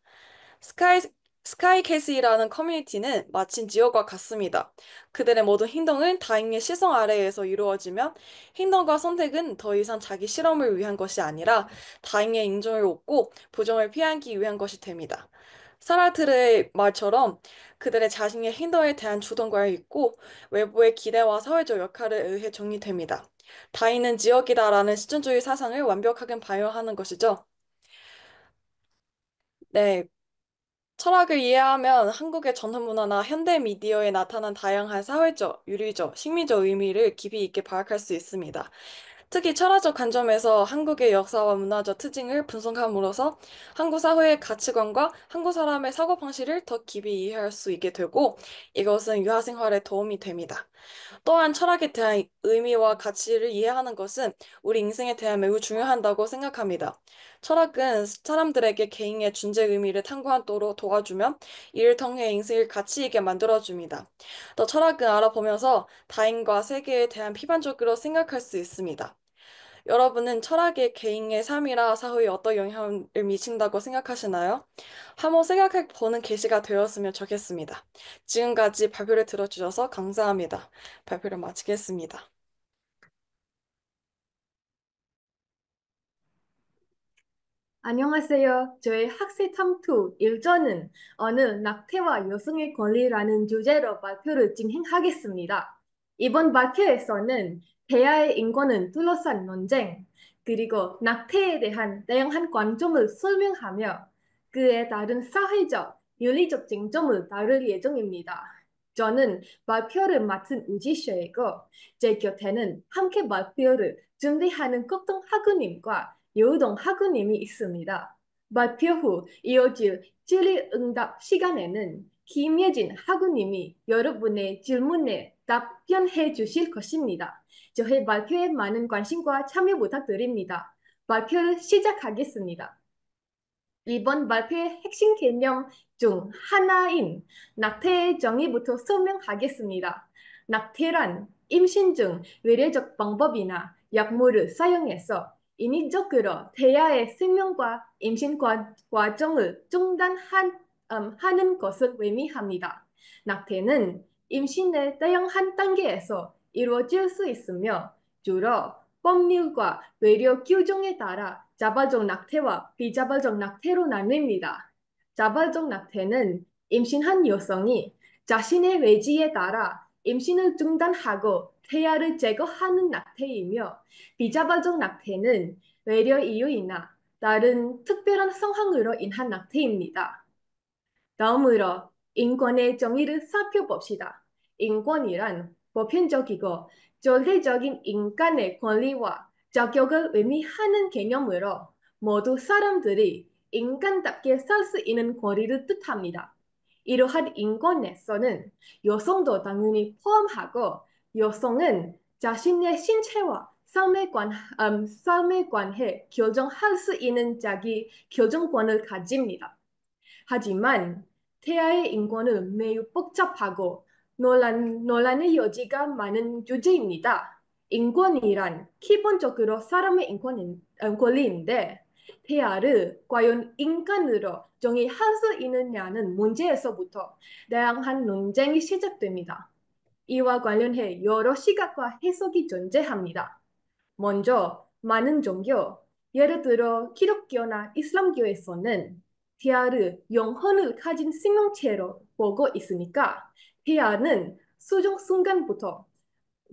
스카이, 스카이캐슬이라는 커뮤니티는 마치 지옥과 같습니다. 그들의 모든 행동은 다인의 시선 아래에서 이루어지면 행동과 선택은 더 이상 자기 실험을 위한 것이 아니라 다인의 인정을 얻고 부정을 피하기 위한 것이 됩니다. 사라트르의 말처럼 그들의 자신의 행동에 대한 주동관을 잊고 외부의 기대와 사회적 역할에 의해 정리됩니다. 다인은 지옥이다라는 실존주의 사상을 완벽하게 반영하는 것이죠. 네, 철학을 이해하면 한국의 전통 문화나 현대 미디어에 나타난 다양한 사회적, 윤리적, 심리적 의미를 깊이 있게 파악할 수 있습니다. 특히 철학적 관점에서 한국의 역사와 문화적 특징을 분석함으로써 한국 사회의 가치관과 한국 사람의 사고방식을 더 깊이 이해할 수 있게 되고 이것은 유학 생활에 도움이 됩니다. 또한 철학에 대한 의미와 가치를 이해하는 것은 우리 인생에 대한 매우 중요하다고 생각합니다. 철학은 사람들에게 개인의 존재 의미를 탐구하도록 도와주며 이를 통해 인생을 가치 있게 만들어줍니다. 또 철학은 알아보면서 타인과 세계에 대한批判적으로 생각할 수 있습니다. 여러분은 철학이 개인의 삶이나 사회에 어떤 영향을 미친다고 생각하시나요? 한번 생각해 보는 계기가 되었으면 좋겠습니다. 지금까지 발표를 들어주셔서 감사합니다. 발표를 마치겠습니다. 안녕하세요. 저의 학세 탐투 일전은 어느 낙태와 여성의 권리라는 주제로 발표를 진행하겠습니다. 이번 발표에서는 대하의 인권은 둘러싼 논쟁, 그리고 낙태에 대한 다양한 관점을 설명하며 그에 따른 사회적, 윤리적 쟁점을 다룰 예정입니다. 저는 발표를 맡은 우지셔이고 제 곁에는 함께 발표를 준비하는 걱동 학우님과 여우동 학우님이 있습니다. 발표 후 이어질 질의응답 시간에는 김예진 학우님이 여러분의 질문에 답변해 주실 것입니다. 저희 발표에 많은 관심과 참여 부탁드립니다. 발표를 시작하겠습니다. 이번 발표의 핵심 개념 중 하나인 낙태의 정의부터 설명하겠습니다. 낙태란 임신 중 외래적 방법이나 약물을 사용해서 인위적으로 태아의 생명과 임신 과정을 하는 것을 의미합니다. 낙태는 임신의 다양한 단계에서 이루어질 수 있으며 주로 법률과 의료 규정에 따라 자발적 낙태와 비자발적 낙태로 나뉩니다. 자발적 낙태는 임신한 여성이 자신의 의지에 따라 임신을 중단하고 태아를 제거하는 낙태이며 비자발적 낙태는 외려 이유이나 다른 특별한 상황으로 인한 낙태입니다. 다음으로 인권의 정의를 살펴봅시다. 인권이란 보편적이고 절대적인 인간의 권리와 자격을 의미하는 개념으로 모두 사람들이 인간답게 살 수 있는 권리를 뜻합니다. 이러한 인권에서는 여성도 당연히 포함하고 여성은 자신의 신체와 삶의 관해 결정할 수 있는 자기 결정권을 가집니다. 하지만 태아의 인권은 매우 복잡하고 논란의 여지가 많은 주제입니다. 인권이란 기본적으로 사람의 권리인데 태아를 과연 인간으로 정의할 수 있느냐는 문제에서부터 다양한 논쟁이 시작됩니다. 이와 관련해 여러 시각과 해석이 존재합니다. 먼저 많은 종교, 예를 들어 기독교나 이슬람교에서는 태아를 영혼을 가진 생명체로 보고 있으니까 태아는 수정 순간부터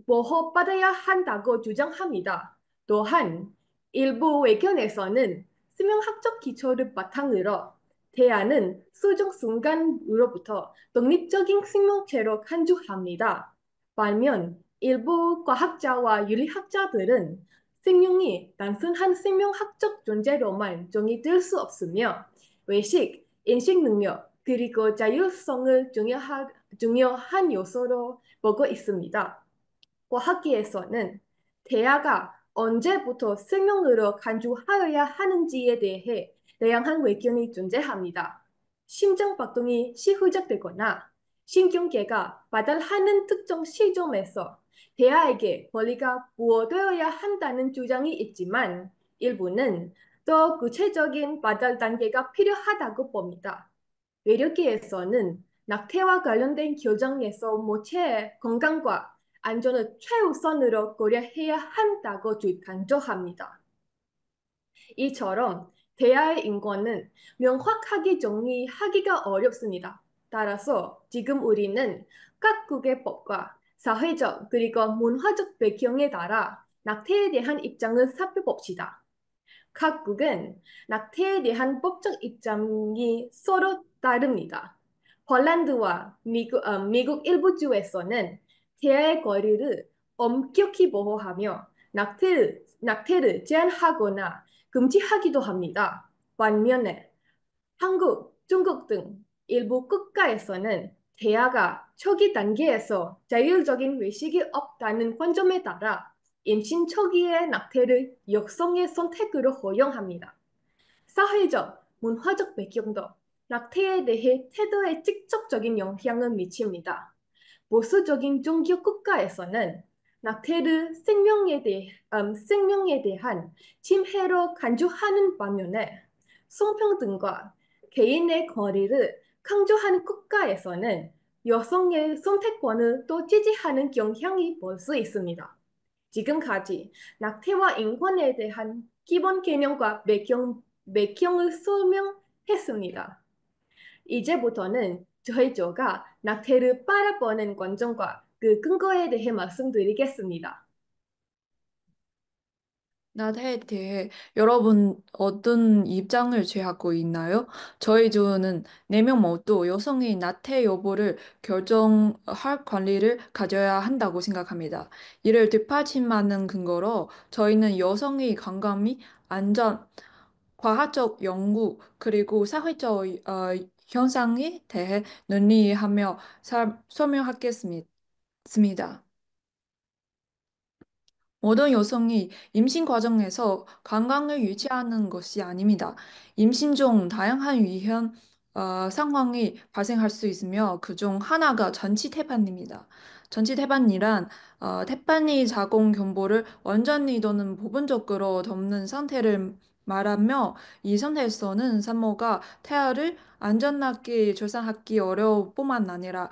보호받아야 한다고 주장합니다. 또한 일부 외견에서는 수명학적 기초를 바탕으로 태아는 수정 순간으로부터 독립적인 생명체로 간주합니다. 반면 일부 과학자와 윤리학자들은 생명이 단순한 생명학적 존재로만 정의될 수 없으며 외식, 인식 능력, 그리고 자율성을 중요한 요소로 보고 있습니다. 과학계에서는 태아가 언제부터 생명으로 간주하여야 하는지에 대해 다양한 의견이 존재합니다. 심장박동이 시후적되거나 신경계가 발달하는 특정 시점에서 대아에게 권리가 부여되어야 한다는 주장이 있지만 일부는 더 구체적인 발달 단계가 필요하다고 봅니다. 외력계에서는 낙태와 관련된 교정에서 모체의 건강과 안전을 최우선으로 고려해야 한다고 강조합니다. 이처럼 대화의 인권은 명확하게 정의하기가 어렵습니다. 따라서 지금 우리는 각국의 법과 사회적 그리고 문화적 배경에 따라 낙태에 대한 입장을 살펴봅시다. 각국은 낙태에 대한 법적 입장이 서로 다릅니다. 폴란드와 미국 일부 주에서는 태아의 권리를 엄격히 보호하며 낙태를 제한하거나 금지하기도 합니다. 반면에 한국, 중국 등 일부 국가에서는 태아가 초기 단계에서 자율적인 의식이 없다는 관점에 따라 임신 초기의 낙태를 여성의 선택으로 허용합니다. 사회적, 문화적 배경도 낙태에 대해 태도에 직접적인 영향을 미칩니다. 보수적인 종교 국가에서는 낙태를 생명에 대한 침해로 간주하는 반면에 성평등과 개인의 권리를 강조하는 국가에서는 여성의 선택권을 또 지지하는 경향이 볼 수 있습니다. 지금까지 낙태와 인권에 대한 기본 개념과 배경을 설명했습니다. 이제부터는 저희조가 낙태를 바라보는 관점과 그 근거에 대해 말씀드리겠습니다. 나태에 대해 여러분 어떤 입장을 취하고 있나요? 저희 조는 4명 모두 여성의 나태 여부를 결정할 권리를 가져야 한다고 생각합니다. 이를 뒷받침하는 근거로 저희는 여성의 건강이 안전, 과학적 연구, 그리고 사회적 현상에 대해 논의하며 설명하겠습니다. 모든 여성이 임신 과정에서 건강을 유지하는 것이 아닙니다. 임신 중 다양한 위험 상황이 발생할 수 있으며 그중 하나가 전치태반입니다. 전치태반이란 태반이 자궁 경부를 완전히 또는 부분적으로 덮는 상태를 말하며 이 상태에서는 산모가 태아를 안전하게 출산하기 어려울 뿐만 아니라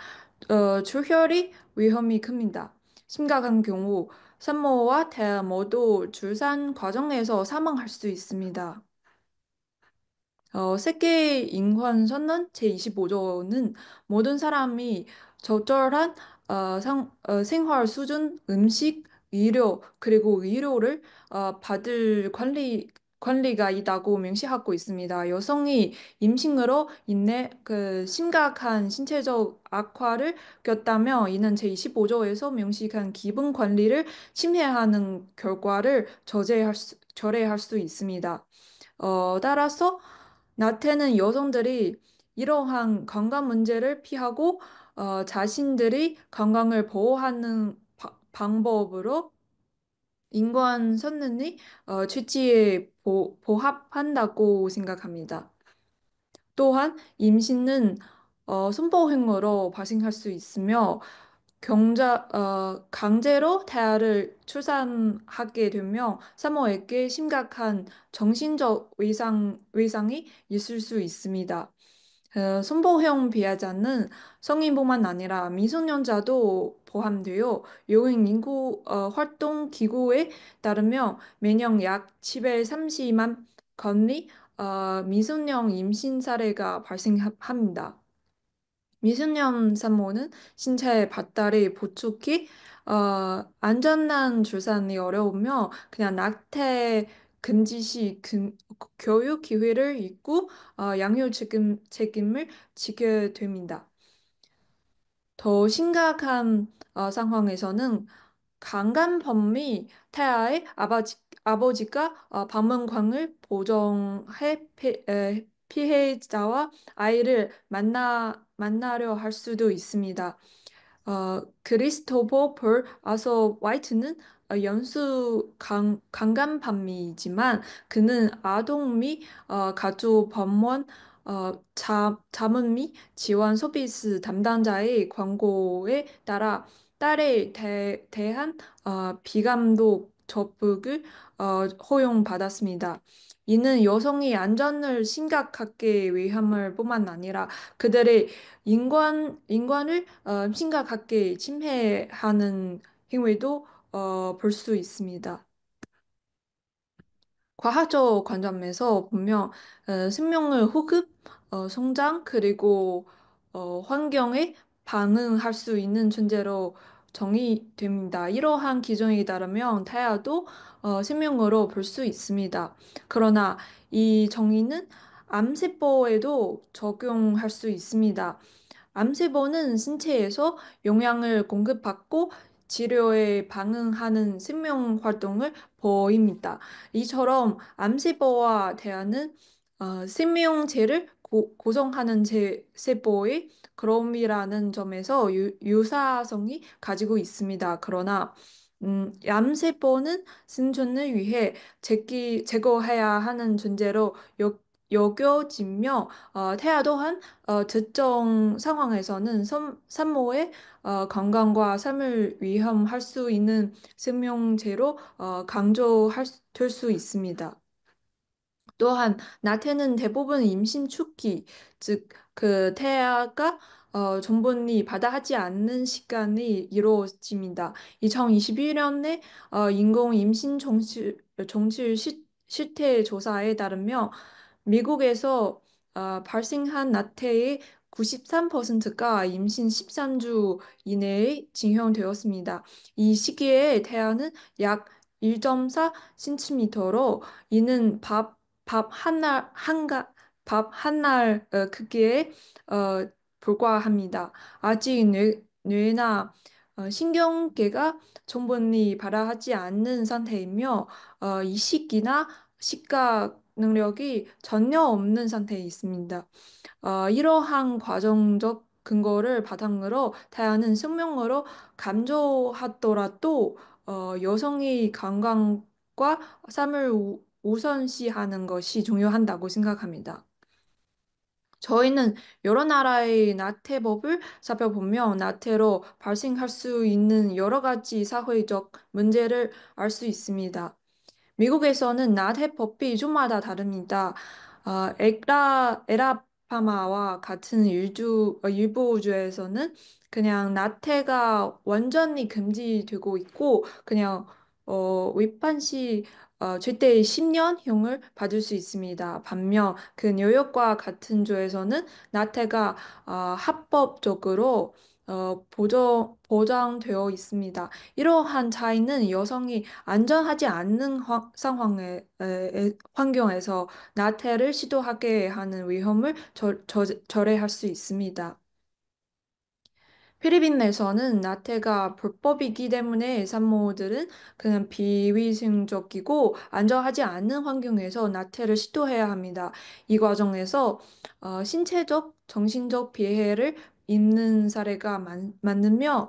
출혈이 위험이 큽니다. 심각한 경우 산모와 태아 모두 출산 과정에서 사망할 수 있습니다. 세계 인권 선언 제25조는 모든 사람이 적절한 생활 수준, 음식, 의료, 그리고 의료를 받을 권리가 있다고 명시하고 있습니다. 여성이 임신으로 인해 그 심각한 신체적 악화를 겪다면 이는 제25조에서 명시한 기본 권리를 침해하는 결과를 절해할 수 있습니다. 따라서 나태는 여성들이 이러한 건강 문제를 피하고 자신들이 건강을 보호하는 방법으로 인권 선언의 취지에 보합한다고 생각합니다. 또한 임신은 선포행위로 발생할 수 있으며 강제로 태아를 출산하게 되면 산모에게 심각한 정신적 외상이 있을 수 있습니다. 선보형 비하자는 성인뿐만 아니라 미성년자도 포함되어 유엔 인구 활동 기구에 따르면 매년 약 730만 건의 미성년 임신 사례가 발생합니다. 미성년 산모는 신체 발달이 부족히 안전한 출산이 어려우며 그냥 낙태 금지 시 교육 기회를 잃고 양육 책임을 지게 됩니다. 더 심각한 상황에서는 강간범이 태아의 아버지가 방문관을 보정해 피해자와 아이를 만나려 할 수도 있습니다. 크리스토퍼 폴 아서 화이트는 연수 강간범이지만 그는 아동 및 가족 법원 자문 및 지원 서비스 담당자의 권고에 따라 딸에 대한 비감독 접촉을 허용받았습니다. 이는 여성의 안전을 심각하게 위험할 뿐만 아니라 그들의 인권을 심각하게 침해하는 행위도 볼 수 있습니다. 과학적 관점에서 보면 생명을 호흡, 성장, 그리고 환경에 반응할 수 있는 존재로 정의됩니다. 이러한 기준에 따르면 타야도 생명으로 볼 수 있습니다. 그러나 이 정의는 암세포에도 적용할 수 있습니다. 암세포는 신체에서 영양을 공급받고 치료에 반응하는 생명 활동을 보입니다. 이처럼 암세포와 대하는 생명체를 구성하는 세포의 그럼이라는 점에서 유사성이 가지고 있습니다. 그러나 암세포는 생존을 위해 제거해야 하는 존재로 여겨지며 태아 또한 특정 상황에서는 산모의 건강과 삶을 위험할 수 있는 생명체로 될 수 있습니다. 또한 나태는 대부분 임신 초기, 즉 그 태아가 전분이 바다하지 않는 시간이 이루어집니다. 2021년에 인공 임신 정실 실태 조사에 따르면 미국에서 발생한 나태의 93%가 임신 13주 이내에 진행되었습니다. 이 시기에 태아는 약 1.4cm로 이는 밥 밥 한 날 크기에 어, 불과합니다. 아직 뇌나 신경계가 충분히 발달하지 않는 상태이며 이식이나 시각 능력이 전혀 없는 상태에 있습니다. 이러한 과정적 근거를 바탕으로 다양한 생명으로 감조하더라도 여성의 건강과 삶을 우선시하는 것이 중요하다고 생각합니다. 저희는 여러 나라의 나태법을 살펴보며 나태로 발생할 수 있는 여러 가지 사회적 문제를 알 수 있습니다. 미국에서는 나태법이 주마다 다릅니다. 에라파마와 같은 일부 주에서는 그냥 나태가 완전히 금지되고 있고 그냥 위반 시 최대 10년형을 받을 수 있습니다. 반면 그 뉴욕과 같은 주에서는 나태가 합법적으로 보장되어 있습니다. 이러한 차이는 여성이 안전하지 않는 환경에서 나태를 시도하게 하는 위험을 절해할 수 있습니다. 필리핀에서는 나태가 불법이기 때문에 산모들은 그냥 비위생적이고 안전하지 않은 환경에서 나태를 시도해야 합니다. 이 과정에서 신체적, 정신적 피해를 입는 사례가 많으며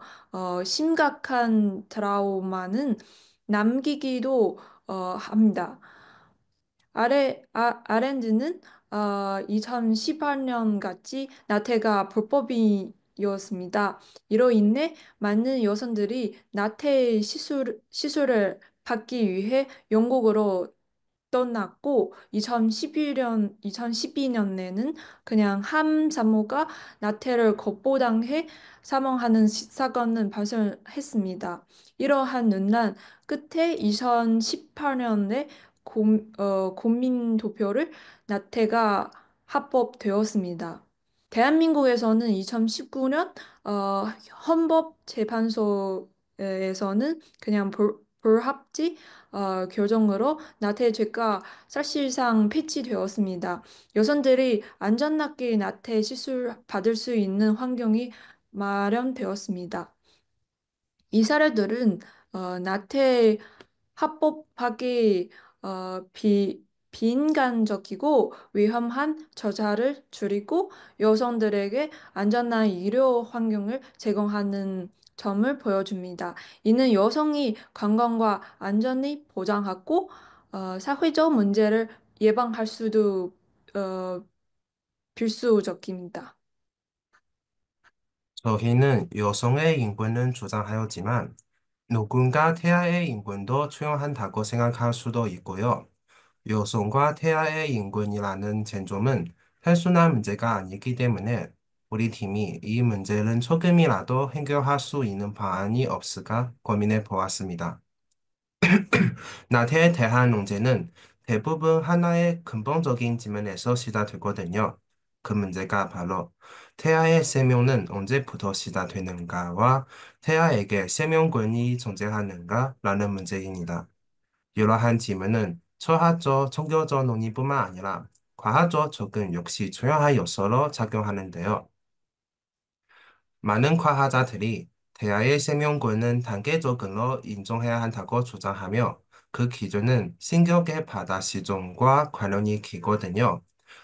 심각한 트라우마는 남기기도 합니다. 아랜드는 2018년까지 나태가 불법이었습니다. 이로 인해 많은 여성들이 나태 시술을 받기 위해 영국으로 떠났고 2012년에는 그냥 한 산모가 나태를 겁보당해 사망하는 사건은 발생했습니다. 이러한 논란 끝에 2018년에 국민투표를 나태가 합법되었습니다. 대한민국에서는 2019년 어, 헌법재판소에서는 그냥 불합치 결정으로 나태죄가 사실상 폐지되었습니다. 여성들이 안전하게 나태 시술 받을 수 있는 환경이 마련되었습니다. 이 사례들은 나태 합법하게 비인간적이고 위험한 저자를 줄이고 여성들에게 안전한 의료 환경을 제공하는 점을 보여줍니다. 이는 여성이 건강과 안전을 보장하고 사회적 문제를 예방할 수도 어, 필수적입니다. 저희는 여성의 인권을 주장하였지만 누군가 태아의 인권도 투영한다고 생각할 수도 있고요. 여성과 태아의 인권이라는 쟁점은 단순한 문제가 아니기 때문에 우리 팀이 이 문제를 조금이라도 해결할 수 있는 방안이 없을까 고민해 보았습니다. 나태에 대한 논제는 대부분 하나의 근본적인 질문에서 시작되거든요. 그 문제가 바로 태아의 생명은 언제부터 시작되는가와 태아에게 생명권이 존재하는가라는 문제입니다. 이러한 질문은 철학적, 종교적 논의뿐만 아니라 과학적 접근 역시 중요한 요소로 작용하는데요. 많은 과학자들이 대하의 생명권은 단계적으로 인정해야 한다고 주장하며 그 기준은 신경계 바다 시점과 관련이 길거든요.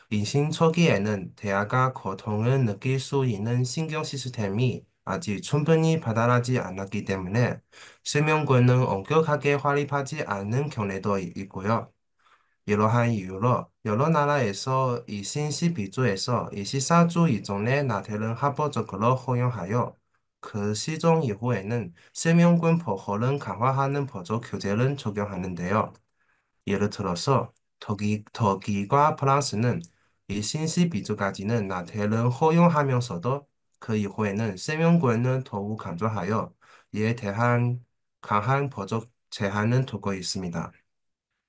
임신 초기에는 대하가 고통을 느낄 수 있는 신경 시스템이 아직 충분히 발달하지 않았기 때문에 생명권은 엄격하게 확립하지 않는 경우도 있고요. 이러한 이유로 여러 나라에서 12주에서 24주 이전의 나태를 합법적으로 허용하여 그 시점 이후에는 생명권 보호를 강화하는 법적 규제를 적용하는데요. 예를 들어서 터키와 프랑스는 12주까지는 나태를 허용하면서도 그 이후에는 생명권을 더욱 강조하여 이에 대한 강한 법적 제한을 두고 있습니다.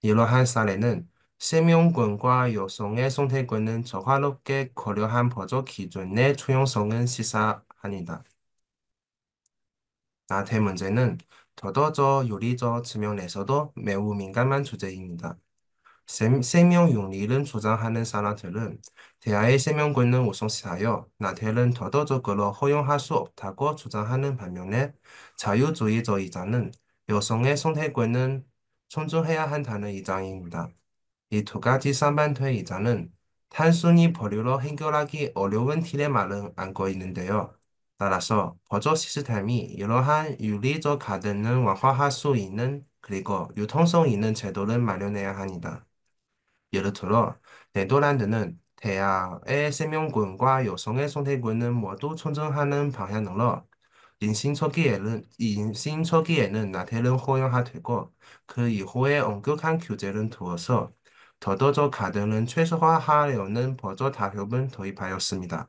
이러한 사례는 생명권과 여성의 선택권은 조화롭게 고려한 법적 기준의 투영성을 시사합니다. 나태 문제는 도덕적, 윤리적 측면에서도 매우 민감한 주제입니다. 생명 윤리를 주장하는 사람들은 대하의 생명권을 우선시하여 나태를 도덕적으로 허용할 수 없다고 주장하는 반면에 자유주의자이자는 여성의 선택권은 존중해야 한다는 입장입니다. 이 두 가지 상반되이자는 단순히 보류로 해결하기 어려운 딜레마를 안고 있는데요. 따라서 보조 시스템이 이러한 윤리적 갈등을 완화할 수 있는 그리고 유통성 있는 제도를 마련해야 합니다. 예를 들어 네덜란드는 대아의 생명권과 여성의 선택권을 모두 존중하는 방향으로 임신 초기에는 나태를 허용하되고 그 이후에 엄격한 규제를 두어서 더더욱 가등은 최소화하려는 버저 타협을 도입하였습니다.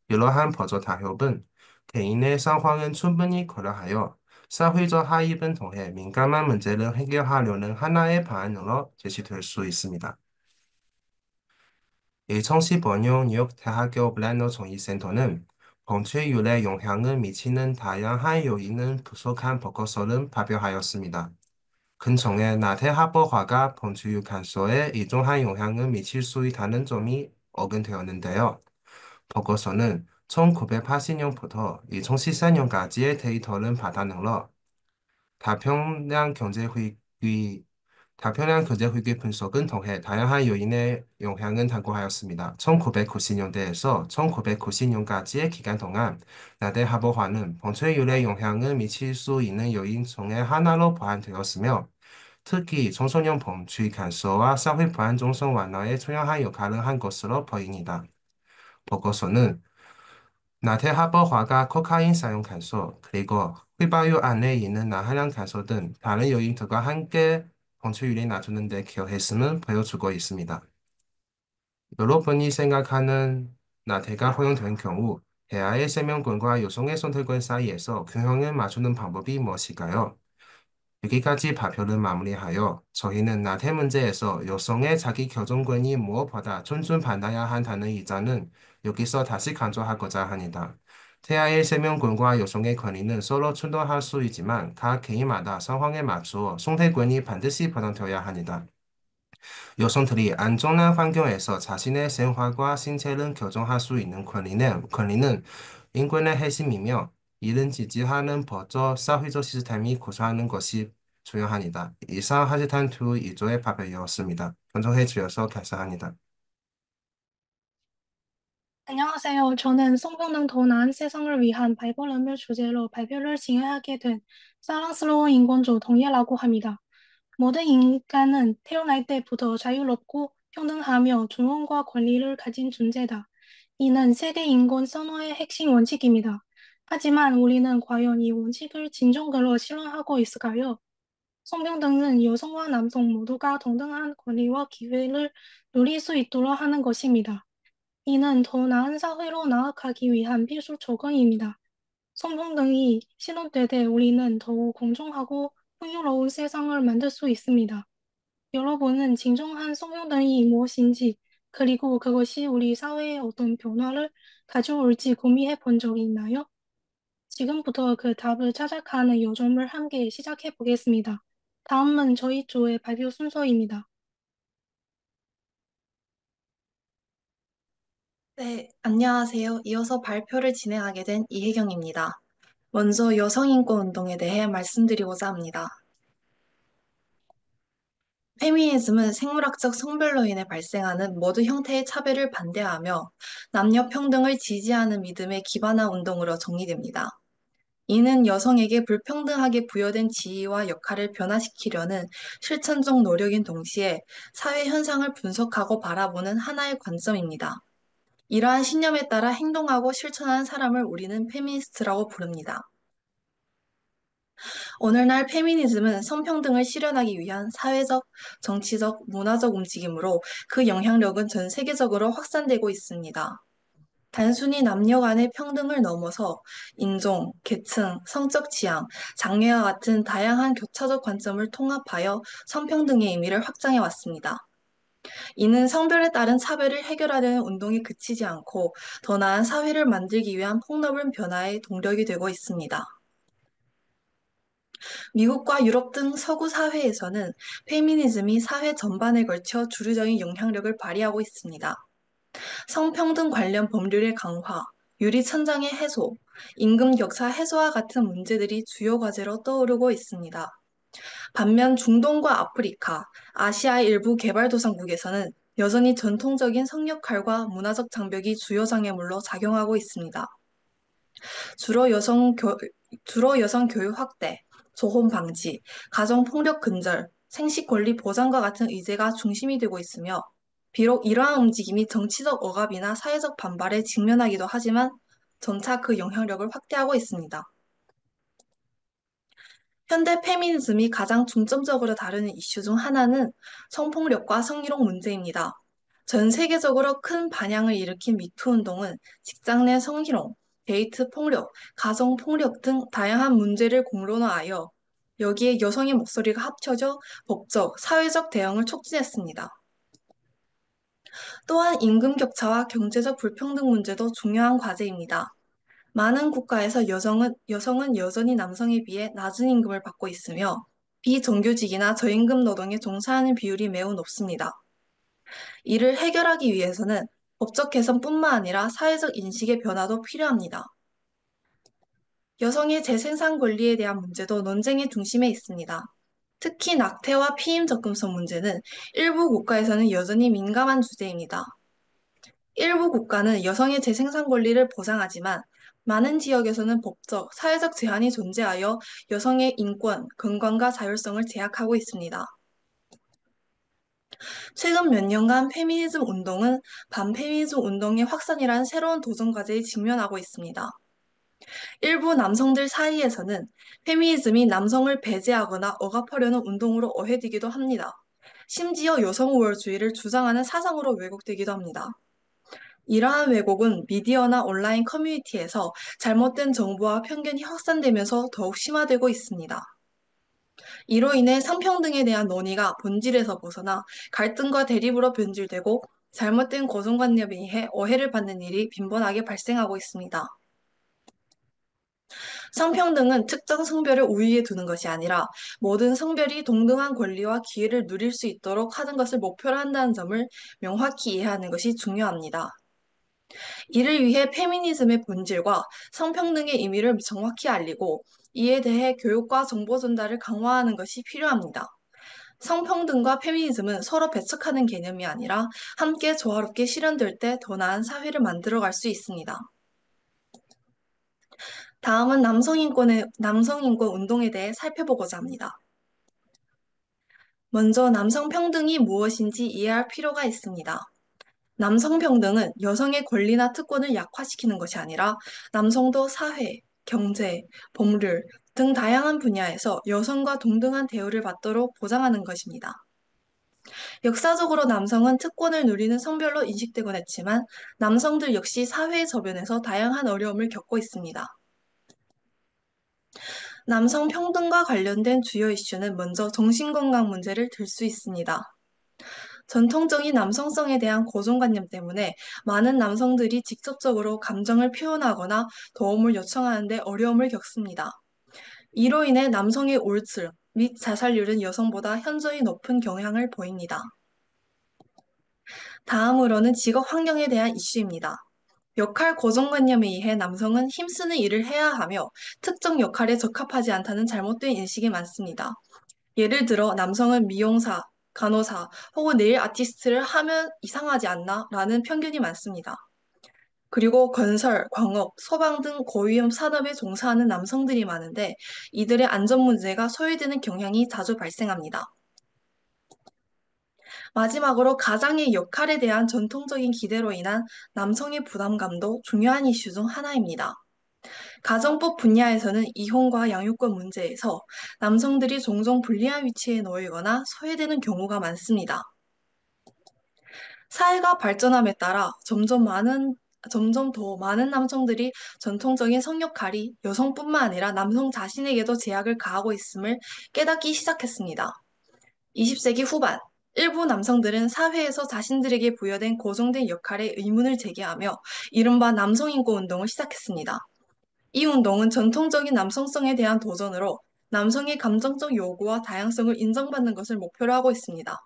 이러한 버저 타협은 개인의 상황은 충분히 고려하여 사회적 합의를 통해 민감한 문제를 해결하려는 하나의 방안으로 제시될 수 있습니다. 2015년 뉴욕 대학교 블래너 정의센터는 범죄율에 영향을 미치는 다양한 요인을 분석한 보고서를 발표하였습니다. 근청의 나태 합법화가 범죄율 감소에 일정한 영향을 미칠 수 있다는 점이 어근되었는데요. 보고서는 1980년부터 2014년까지의 데이터를 바탕으로 다평양 경제 다평양 경제 위기 분석은 통해 다양한 요인의 영향을 탐구하였습니다. 1990년대에서 1990년까지의 기간 동안 나대 합법화는 범죄율에 영향을 미칠 수 있는 요인 중에 하나로 보완되었으며 특히 청소년 범죄 감소와 사회 불안정성 완화에 중요한 역할을 한 것으로 보입니다. 보고서는 나태 합법화가 코카인 사용 감소, 그리고 휘발유 안에 있는 나한량 감소 등 다른 요인들과 함께 범죄율이 낮추는 데 기여했음을 보여주고 있습니다. 여러분이 생각하는 나태가 허용된 경우 대하의 생명권과 여성의 선택권 사이에서 균형을 맞추는 방법이 무엇일까요? 여기까지 발표를 마무리하여 저희는 나태 문제에서 여성의 자기 결정권이 무엇보다 존중받아야 한다는 입장은 여기서 다시 강조하고자 합니다. 태아의 생명권과 여성의 권리는 서로 충돌할 수 있지만 각 개인마다 상황에 맞추어 선택권이 반드시 보장되어야 합니다. 여성들이 안전한 환경에서 자신의 생활과 신체를 결정할 수 있는 권리는 인권의 핵심이며 이를 지지하는 법적, 사회적 시스템이 구성하는 것이 중요합니다. 이상 하시탄 투 2조의 발표였습니다. 경청해 주셔서 감사합니다. 안녕하세요. 저는 성평등 더 나은 세상을 위한 발걸음을 주제로 발표를 진행하게 된 사랑스러운 인권조 동예라고 합니다. 모든 인간은 태어날 때부터 자유롭고 평등하며 존엄과 권리를 가진 존재다. 이는 세계 인권 선언의 핵심 원칙입니다. 하지만 우리는 과연 이 원칙을 진정으로 실현하고 있을까요? 성평등은 여성과 남성 모두가 동등한 권리와 기회를 누릴 수 있도록 하는 것입니다. 이는 더 나은 사회로 나아가기 위한 필수 조건입니다. 성평등이 실현될 때 우리는 더욱 공정하고 풍요로운 세상을 만들 수 있습니다. 여러분은 진정한 성평등이 무엇인지, 그리고 그것이 우리 사회에 어떤 변화를 가져올지 고민해 본 적이 있나요? 지금부터 그 답을 찾아가는 여정을 함께 시작해 보겠습니다. 다음은 저희 조의 발표 순서입니다. 네, 안녕하세요. 이어서 발표를 진행하게 된 이혜경입니다. 먼저 여성인권 운동에 대해 말씀드리고자 합니다. 페미니즘은 생물학적 성별로 인해 발생하는 모든 형태의 차별을 반대하며 남녀 평등을 지지하는 믿음에 기반한 운동으로 정의됩니다. 이는 여성에게 불평등하게 부여된 지위와 역할을 변화시키려는 실천적 노력인 동시에 사회 현상을 분석하고 바라보는 하나의 관점입니다. 이러한 신념에 따라 행동하고 실천하는 사람을 우리는 페미니스트라고 부릅니다. 오늘날 페미니즘은 성평등을 실현하기 위한 사회적, 정치적, 문화적 움직임으로 그 영향력은 전 세계적으로 확산되고 있습니다. 단순히 남녀 간의 평등을 넘어서 인종, 계층, 성적 취향, 장래와 같은 다양한 교차적 관점을 통합하여 성평등의 의미를 확장해 왔습니다. 이는 성별에 따른 차별을 해결하려는 운동에 그치지 않고 더 나은 사회를 만들기 위한 폭넓은 변화의 동력이 되고 있습니다. 미국과 유럽 등 서구 사회에서는 페미니즘이 사회 전반에 걸쳐 주류적인 영향력을 발휘하고 있습니다. 성평등 관련 법률의 강화, 유리천장의 해소, 임금 격차 해소와 같은 문제들이 주요 과제로 떠오르고 있습니다. 반면 중동과 아프리카, 아시아의 일부 개발도상국에서는 여전히 전통적인 성역할과 문화적 장벽이 주요 장애물로 작용하고 있습니다. 주로 여성 교육 확대, 조혼 방지, 가정 폭력 근절, 생식 권리 보장과 같은 의제가 중심이 되고 있으며, 비록 이러한 움직임이 정치적 억압이나 사회적 반발에 직면하기도 하지만 점차 그 영향력을 확대하고 있습니다. 현대 페미니즘이 가장 중점적으로 다루는 이슈 중 하나는 성폭력과 성희롱 문제입니다. 전 세계적으로 큰 반향을 일으킨 미투 운동은 직장 내 성희롱, 데이트 폭력, 가정 폭력 등 다양한 문제를 공론화하여 여기에 여성의 목소리가 합쳐져 법적, 사회적 대응을 촉진했습니다. 또한 임금 격차와 경제적 불평등 문제도 중요한 과제입니다. 많은 국가에서 여성은 여전히 남성에 비해 낮은 임금을 받고 있으며 비정규직이나 저임금 노동에 종사하는 비율이 매우 높습니다. 이를 해결하기 위해서는 법적 개선뿐만 아니라 사회적 인식의 변화도 필요합니다. 여성의 재생산 권리에 대한 문제도 논쟁의 중심에 있습니다. 특히 낙태와 피임 접근성 문제는 일부 국가에서는 여전히 민감한 주제입니다. 일부 국가는 여성의 재생산 권리를 보장하지만 많은 지역에서는 법적, 사회적 제한이 존재하여 여성의 인권, 건강과 자율성을 제약하고 있습니다. 최근 몇 년간 페미니즘 운동은 반페미니즘 운동의 확산이라는 새로운 도전 과제에 직면하고 있습니다. 일부 남성들 사이에서는 페미니즘이 남성을 배제하거나 억압하려는 운동으로 오해되기도 합니다. 심지어 여성 우월주의를 주장하는 사상으로 왜곡되기도 합니다. 이러한 왜곡은 미디어나 온라인 커뮤니티에서 잘못된 정보와 편견이 확산되면서 더욱 심화되고 있습니다. 이로 인해 성평등에 대한 논의가 본질에서 벗어나 갈등과 대립으로 변질되고 잘못된 고정관념에 의해 오해를 받는 일이 빈번하게 발생하고 있습니다. 성평등은 특정 성별을 우위에 두는 것이 아니라 모든 성별이 동등한 권리와 기회를 누릴 수 있도록 하는 것을 목표로 한다는 점을 명확히 이해하는 것이 중요합니다. 이를 위해 페미니즘의 본질과 성평등의 의미를 정확히 알리고 이에 대해 교육과 정보 전달을 강화하는 것이 필요합니다. 성평등과 페미니즘은 서로 배척하는 개념이 아니라 함께 조화롭게 실현될 때 더 나은 사회를 만들어갈 수 있습니다. 다음은 남성인권 운동에 대해 살펴보고자 합니다. 먼저 남성 평등이 무엇인지 이해할 필요가 있습니다. 남성 평등은 여성의 권리나 특권을 약화시키는 것이 아니라 남성도 사회, 경제, 법률 등 다양한 분야에서 여성과 동등한 대우를 받도록 보장하는 것입니다. 역사적으로 남성은 특권을 누리는 성별로 인식되곤 했지만 남성들 역시 사회의 저변에서 다양한 어려움을 겪고 있습니다. 남성 평등과 관련된 주요 이슈는 먼저 정신건강 문제를 들 수 있습니다. 전통적인 남성성에 대한 고정관념 때문에 많은 남성들이 직접적으로 감정을 표현하거나 도움을 요청하는데 어려움을 겪습니다. 이로 인해 남성의 우울증 및 자살률은 여성보다 현저히 높은 경향을 보입니다. 다음으로는 직업 환경에 대한 이슈입니다. 역할 고정관념에 의해 남성은 힘쓰는 일을 해야 하며 특정 역할에 적합하지 않다는 잘못된 인식이 많습니다. 예를 들어 남성은 미용사, 간호사 혹은 네일 아티스트를 하면 이상하지 않나? 라는 편견이 많습니다. 그리고 건설, 광업, 소방 등 고위험 산업에 종사하는 남성들이 많은데 이들의 안전 문제가 소외되는 경향이 자주 발생합니다. 마지막으로 가장의 역할에 대한 전통적인 기대로 인한 남성의 부담감도 중요한 이슈 중 하나입니다. 가정법 분야에서는 이혼과 양육권 문제에서 남성들이 종종 불리한 위치에 놓이거나 소외되는 경우가 많습니다. 사회가 발전함에 따라 점점 더 많은 남성들이 전통적인 성역할이 여성뿐만 아니라 남성 자신에게도 제약을 가하고 있음을 깨닫기 시작했습니다. 20세기 후반, 일부 남성들은 사회에서 자신들에게 부여된 고정된 역할에 의문을 제기하며 이른바 남성인권 운동을 시작했습니다. 이 운동은 전통적인 남성성에 대한 도전으로 남성의 감정적 요구와 다양성을 인정받는 것을 목표로 하고 있습니다.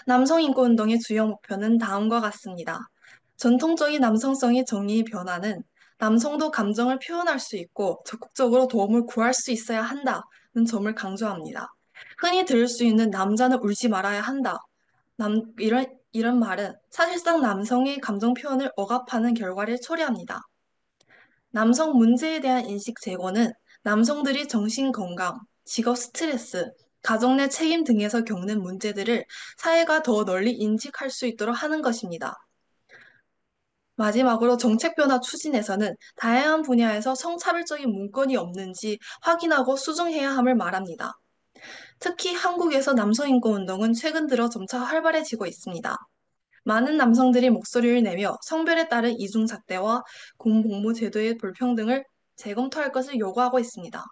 남성인권운동의 주요 목표는 다음과 같습니다. 전통적인 남성성의 정의의 변화는 남성도 감정을 표현할 수 있고 적극적으로 도움을 구할 수 있어야 한다는 점을 강조합니다. 흔히 들을 수 있는 남자는 울지 말아야 한다. 이런 말은 사실상 남성의 감정 표현을 억압하는 결과를 초래합니다. 남성 문제에 대한 인식 제고는 남성들이 정신 건강, 직업 스트레스, 가정 내 책임 등에서 겪는 문제들을 사회가 더 널리 인식할 수 있도록 하는 것입니다. 마지막으로 정책 변화 추진에서는 다양한 분야에서 성차별적인 문건이 없는지 확인하고 수정해야 함을 말합니다. 특히 한국에서 남성인권 운동은 최근 들어 점차 활발해지고 있습니다. 많은 남성들이 목소리를 내며 성별에 따른 이중잣대와 공복무 제도의 불평등을 재검토할 것을 요구하고 있습니다.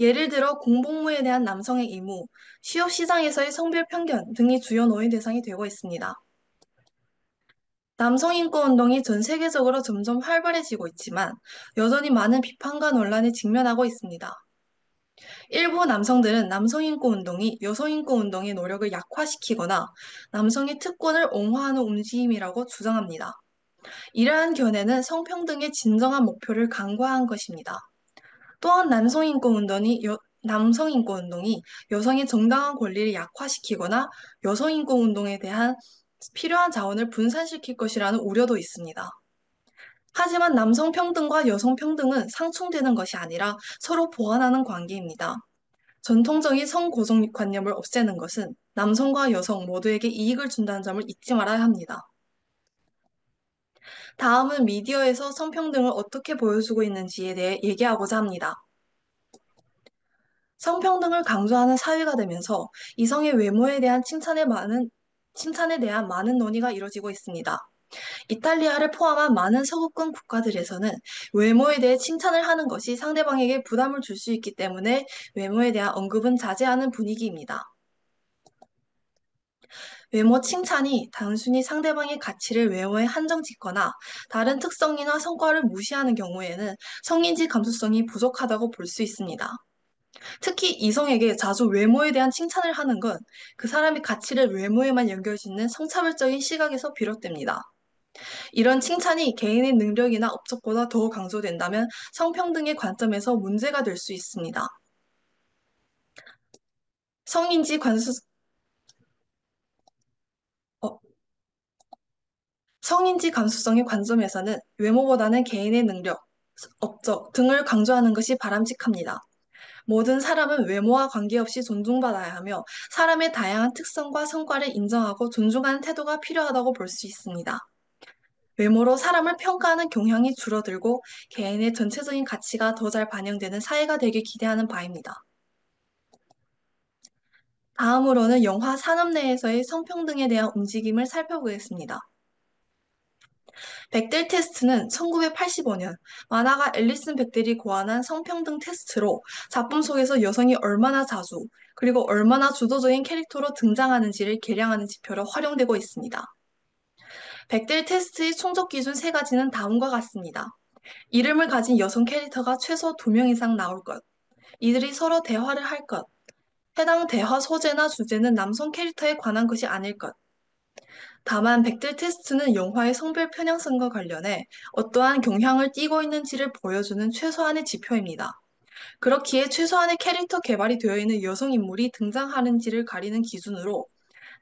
예를 들어 공복무에 대한 남성의 의무, 취업 시장에서의 성별 편견 등이 주요 논의 대상이 되고 있습니다. 남성인권 운동이 전 세계적으로 점점 활발해지고 있지만 여전히 많은 비판과 논란에 직면하고 있습니다. 일부 남성들은 남성인권 운동이 여성인권 운동의 노력을 약화시키거나 남성의 특권을 옹호하는 움직임이라고 주장합니다. 이러한 견해는 성평등의 진정한 목표를 간과한 것입니다. 또한 남성인권 운동이 여성의 정당한 권리를 약화시키거나 여성인권 운동에 대한 필요한 자원을 분산시킬 것이라는 우려도 있습니다. 하지만 남성 평등과 여성 평등은 상충되는 것이 아니라 서로 보완하는 관계입니다. 전통적인 성고정관념을 없애는 것은 남성과 여성 모두에게 이익을 준다는 점을 잊지 말아야 합니다. 다음은 미디어에서 성평등을 어떻게 보여주고 있는지에 대해 얘기하고자 합니다. 성평등을 강조하는 사회가 되면서 이성의 외모에 대한 칭찬에 대한 많은 논의가 이뤄지고 있습니다. 이탈리아를 포함한 많은 서구권 국가들에서는 외모에 대해 칭찬을 하는 것이 상대방에게 부담을 줄 수 있기 때문에 외모에 대한 언급은 자제하는 분위기입니다. 외모 칭찬이 단순히 상대방의 가치를 외모에 한정 짓거나 다른 특성이나 성과를 무시하는 경우에는 성인지 감수성이 부족하다고 볼 수 있습니다. 특히 이성에게 자주 외모에 대한 칭찬을 하는 건 그 사람의 가치를 외모에만 연결짓는 성차별적인 시각에서 비롯됩니다. 이런 칭찬이 개인의 능력이나 업적보다 더 강조된다면 성평등의 관점에서 문제가 될 수 있습니다. 성인지 관수, 어, 성인지 감수성의 관점에서는 외모보다는 개인의 능력, 업적 등을 강조하는 것이 바람직합니다. 모든 사람은 외모와 관계없이 존중받아야 하며 사람의 다양한 특성과 성과를 인정하고 존중하는 태도가 필요하다고 볼 수 있습니다. 외모로 사람을 평가하는 경향이 줄어들고 개인의 전체적인 가치가 더 잘 반영되는 사회가 되길 기대하는 바입니다. 다음으로는 영화 산업 내에서의 성평등에 대한 움직임을 살펴보겠습니다. bechdel 테스트는 1985년 만화가 앨리슨 bechdell이 고안한 성평등 테스트로 작품 속에서 여성이 얼마나 자주 그리고 얼마나 주도적인 캐릭터로 등장하는지를 계량하는 지표로 활용되고 있습니다. bechdel 테스트의 충족 기준 세 가지는 다음과 같습니다. 이름을 가진 여성 캐릭터가 최소 2명 이상 나올 것, 이들이 서로 대화를 할 것, 해당 대화 소재나 주제는 남성 캐릭터에 관한 것이 아닐 것. 다만 백델 테스트는 영화의 성별 편향성과 관련해 어떠한 경향을 띠고 있는지를 보여주는 최소한의 지표입니다. 그렇기에 최소한의 캐릭터 개발이 되어 있는 여성 인물이 등장하는지를 가리는 기준으로,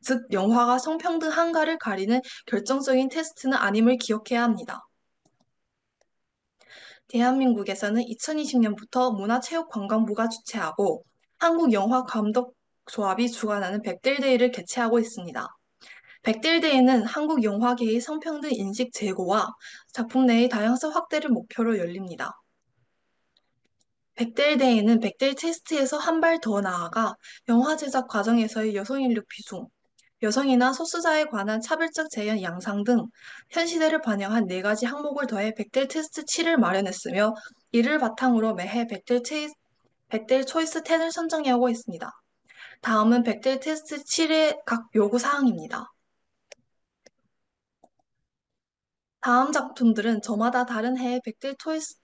즉 영화가 성평등한가를 가리는 결정적인 테스트는 아님을 기억해야 합니다. 대한민국에서는 2020년부터 문화체육관광부가 주최하고 한국영화감독조합이 주관하는 백델데이를 개최하고 있습니다. 백델데이는 한국 영화계의 성평등 인식 제고와 작품 내의 다양성 확대를 목표로 열립니다. 백델데이는 백델 테스트에서 한 발 더 나아가 영화 제작 과정에서의 여성 인력 비중, 여성이나 소수자에 관한 차별적 재현 양상 등 현 시대를 반영한 4가지 항목을 더해 백델 테스트 7을 마련했으며, 이를 바탕으로 매해 백델 초이스 10을 선정해오고 있습니다. 다음은 백델 테스트 7의 각 요구 사항입니다. 다음 작품들은 저마다 다른 해에 백델 초이스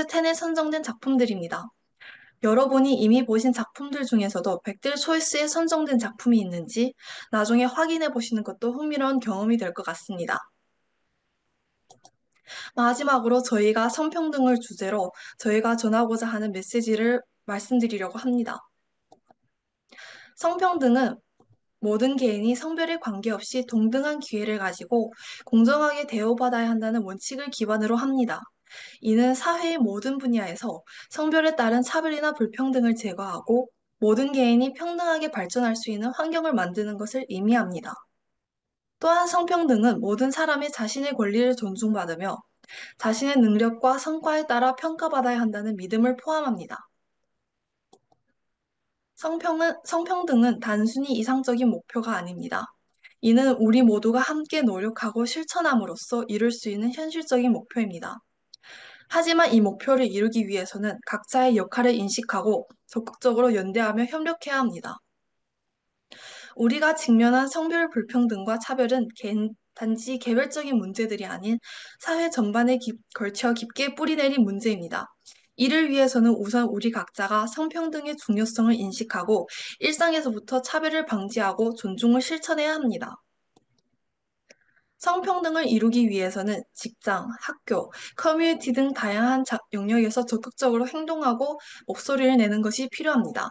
10에 선정된 작품들입니다. 여러분이 이미 보신 작품들 중에서도 백델 초이스에 선정된 작품이 있는지 나중에 확인해 보시는 것도 흥미로운 경험이 될 것 같습니다. 마지막으로 저희가 성평등을 주제로 저희가 전하고자 하는 메시지를 말씀드리려고 합니다. 성평등은 모든 개인이 성별에 관계없이 동등한 기회를 가지고 공정하게 대우받아야 한다는 원칙을 기반으로 합니다. 이는 사회의 모든 분야에서 성별에 따른 차별이나 불평등을 제거하고 모든 개인이 평등하게 발전할 수 있는 환경을 만드는 것을 의미합니다. 또한 성평등은 모든 사람이 자신의 권리를 존중받으며 자신의 능력과 성과에 따라 평가받아야 한다는 믿음을 포함합니다. 성평등은 단순히 이상적인 목표가 아닙니다. 이는 우리 모두가 함께 노력하고 실천함으로써 이룰 수 있는 현실적인 목표입니다. 하지만 이 목표를 이루기 위해서는 각자의 역할을 인식하고 적극적으로 연대하며 협력해야 합니다. 우리가 직면한 성별 불평등과 차별은 단지 개별적인 문제들이 아닌 사회 전반에 걸쳐 깊게 뿌리내린 문제입니다. 이를 위해서는 우선 우리 각자가 성평등의 중요성을 인식하고 일상에서부터 차별을 방지하고 존중을 실천해야 합니다. 성평등을 이루기 위해서는 직장, 학교, 커뮤니티 등 다양한 영역에서 적극적으로 행동하고 목소리를 내는 것이 필요합니다.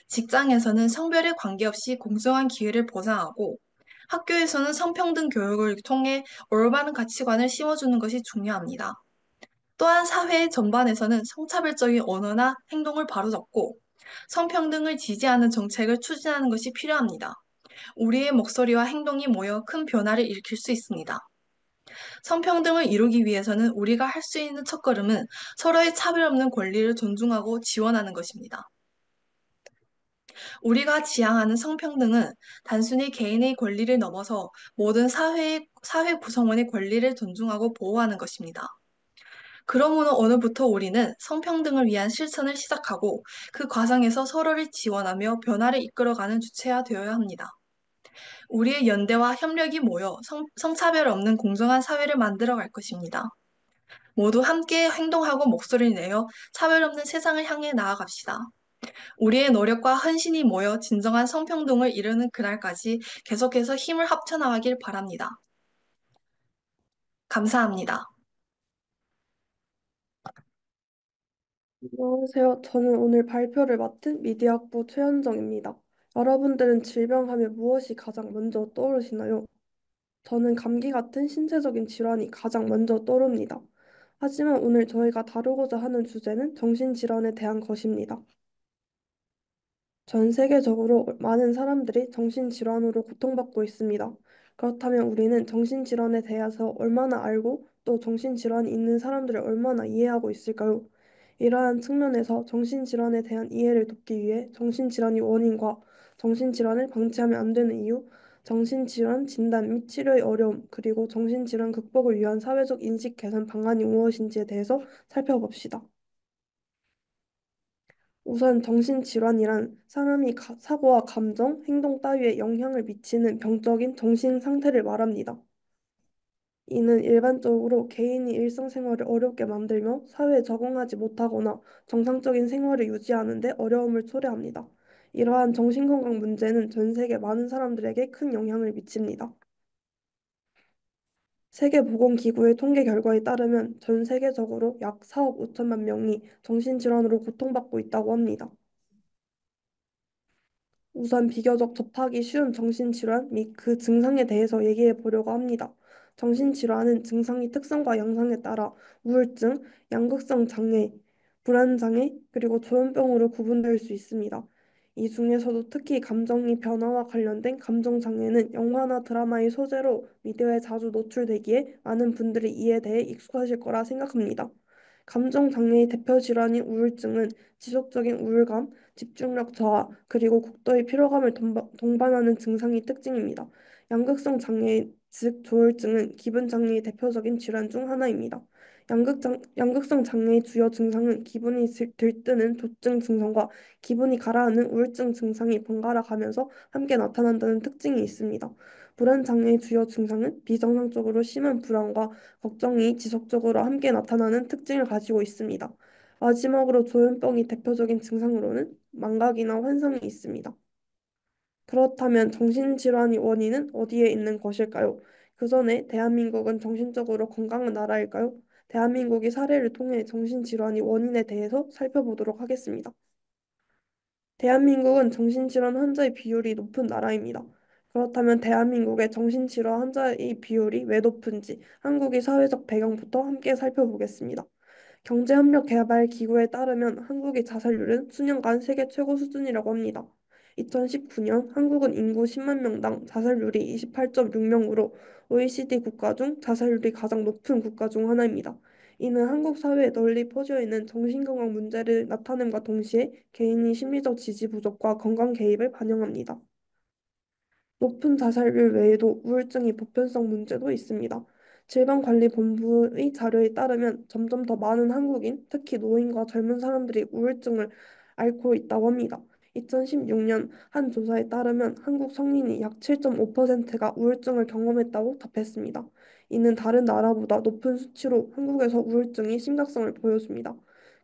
직장에서는 성별에 관계없이 공정한 기회를 보장하고, 학교에서는 성평등 교육을 통해 올바른 가치관을 심어주는 것이 중요합니다. 또한 사회 전반에서는 성차별적인 언어나 행동을 바로잡고 성평등을 지지하는 정책을 추진하는 것이 필요합니다. 우리의 목소리와 행동이 모여 큰 변화를 일으킬 수 있습니다. 성평등을 이루기 위해서는 우리가 할 수 있는 첫걸음은 서로의 차별 없는 권리를 존중하고 지원하는 것입니다. 우리가 지향하는 성평등은 단순히 개인의 권리를 넘어서 모든 사회 구성원의 권리를 존중하고 보호하는 것입니다. 그러므로 오늘부터 우리는 성평등을 위한 실천을 시작하고 그 과정에서 서로를 지원하며 변화를 이끌어가는 주체가 되어야 합니다. 우리의 연대와 협력이 모여 성차별 없는 공정한 사회를 만들어 갈 것입니다. 모두 함께 행동하고 목소리를 내어 차별 없는 세상을 향해 나아갑시다. 우리의 노력과 헌신이 모여 진정한 성평등을 이루는 그날까지 계속해서 힘을 합쳐 나가길 바랍니다. 감사합니다. 안녕하세요. 저는 오늘 발표를 맡은 미디어학부 최현정입니다. 여러분들은 질병하면 무엇이 가장 먼저 떠오르시나요? 저는 감기 같은 신체적인 질환이 가장 먼저 떠오릅니다. 하지만 오늘 저희가 다루고자 하는 주제는 정신질환에 대한 것입니다. 전 세계적으로 많은 사람들이 정신질환으로 고통받고 있습니다. 그렇다면 우리는 정신질환에 대해서 얼마나 알고 또 정신질환이 있는 사람들을 얼마나 이해하고 있을까요? 이러한 측면에서 정신질환에 대한 이해를 돕기 위해 정신질환의 원인과 정신질환을 방치하면 안 되는 이유, 정신질환 진단 및 치료의 어려움, 그리고 정신질환 극복을 위한 사회적 인식 개선 방안이 무엇인지에 대해서 살펴봅시다. 우선 정신질환이란 사람이 사고와 감정, 행동 따위에 영향을 미치는 병적인 정신 상태를 말합니다. 이는 일반적으로 개인이 일상생활을 어렵게 만들며 사회에 적응하지 못하거나 정상적인 생활을 유지하는 데 어려움을 초래합니다. 이러한 정신건강 문제는 전 세계 많은 사람들에게 큰 영향을 미칩니다. 세계보건기구의 통계 결과에 따르면 전 세계적으로 약 4억 5천만 명이 정신질환으로 고통받고 있다고 합니다. 우선 비교적 접하기 쉬운 정신질환 및 그 증상에 대해서 얘기해 보려고 합니다. 정신질환은 증상의 특성과 양상에 따라 우울증, 양극성 장애, 불안장애, 그리고 조현병으로 구분될 수 있습니다. 이 중에서도 특히 감정의 변화와 관련된 감정장애는 영화나 드라마의 소재로 미디어에 자주 노출되기에 많은 분들이 이에 대해 익숙하실 거라 생각합니다. 감정장애의 대표 질환인 우울증은 지속적인 우울감, 집중력 저하, 그리고 극도의 피로감을 동반하는 증상이 특징입니다. 양극성 장애, 즉 조울증은 기분 장애의 대표적인 질환 중 하나입니다. 양극성 장애의 주요 증상은 기분이 들뜨는 조증 증상과 기분이 가라앉는 우울증 증상이 번갈아 가면서 함께 나타난다는 특징이 있습니다. 불안 장애의 주요 증상은 비정상적으로 심한 불안과 걱정이 지속적으로 함께 나타나는 특징을 가지고 있습니다. 마지막으로 조현병이 대표적인 증상으로는 망각이나 환상이 있습니다. 그렇다면 정신질환의 원인은 어디에 있는 것일까요? 그 전에 대한민국은 정신적으로 건강한 나라일까요? 대한민국의 사례를 통해 정신질환의 원인에 대해서 살펴보도록 하겠습니다. 대한민국은 정신질환 환자의 비율이 높은 나라입니다. 그렇다면 대한민국의 정신질환 환자의 비율이 왜 높은지 한국의 사회적 배경부터 함께 살펴보겠습니다. 경제협력개발기구에 따르면 한국의 자살률은 수년간 세계 최고 수준이라고 합니다. 2019년 한국은 인구 10만 명당 자살률이 28.6명으로 OECD 국가 중 자살률이 가장 높은 국가 중 하나입니다. 이는 한국 사회에 널리 퍼져 있는 정신건강 문제를 나타냄과 동시에 개인의 심리적 지지 부족과 건강 개입을 반영합니다. 높은 자살률 외에도 우울증의 보편성 문제도 있습니다. 질병관리본부의 자료에 따르면 점점 더 많은 한국인, 특히 노인과 젊은 사람들이 우울증을 앓고 있다고 합니다. 2016년 한 조사에 따르면 한국 성인이 약 7.5%가 우울증을 경험했다고 답했습니다. 이는 다른 나라보다 높은 수치로 한국에서 우울증이 심각성을 보여줍니다.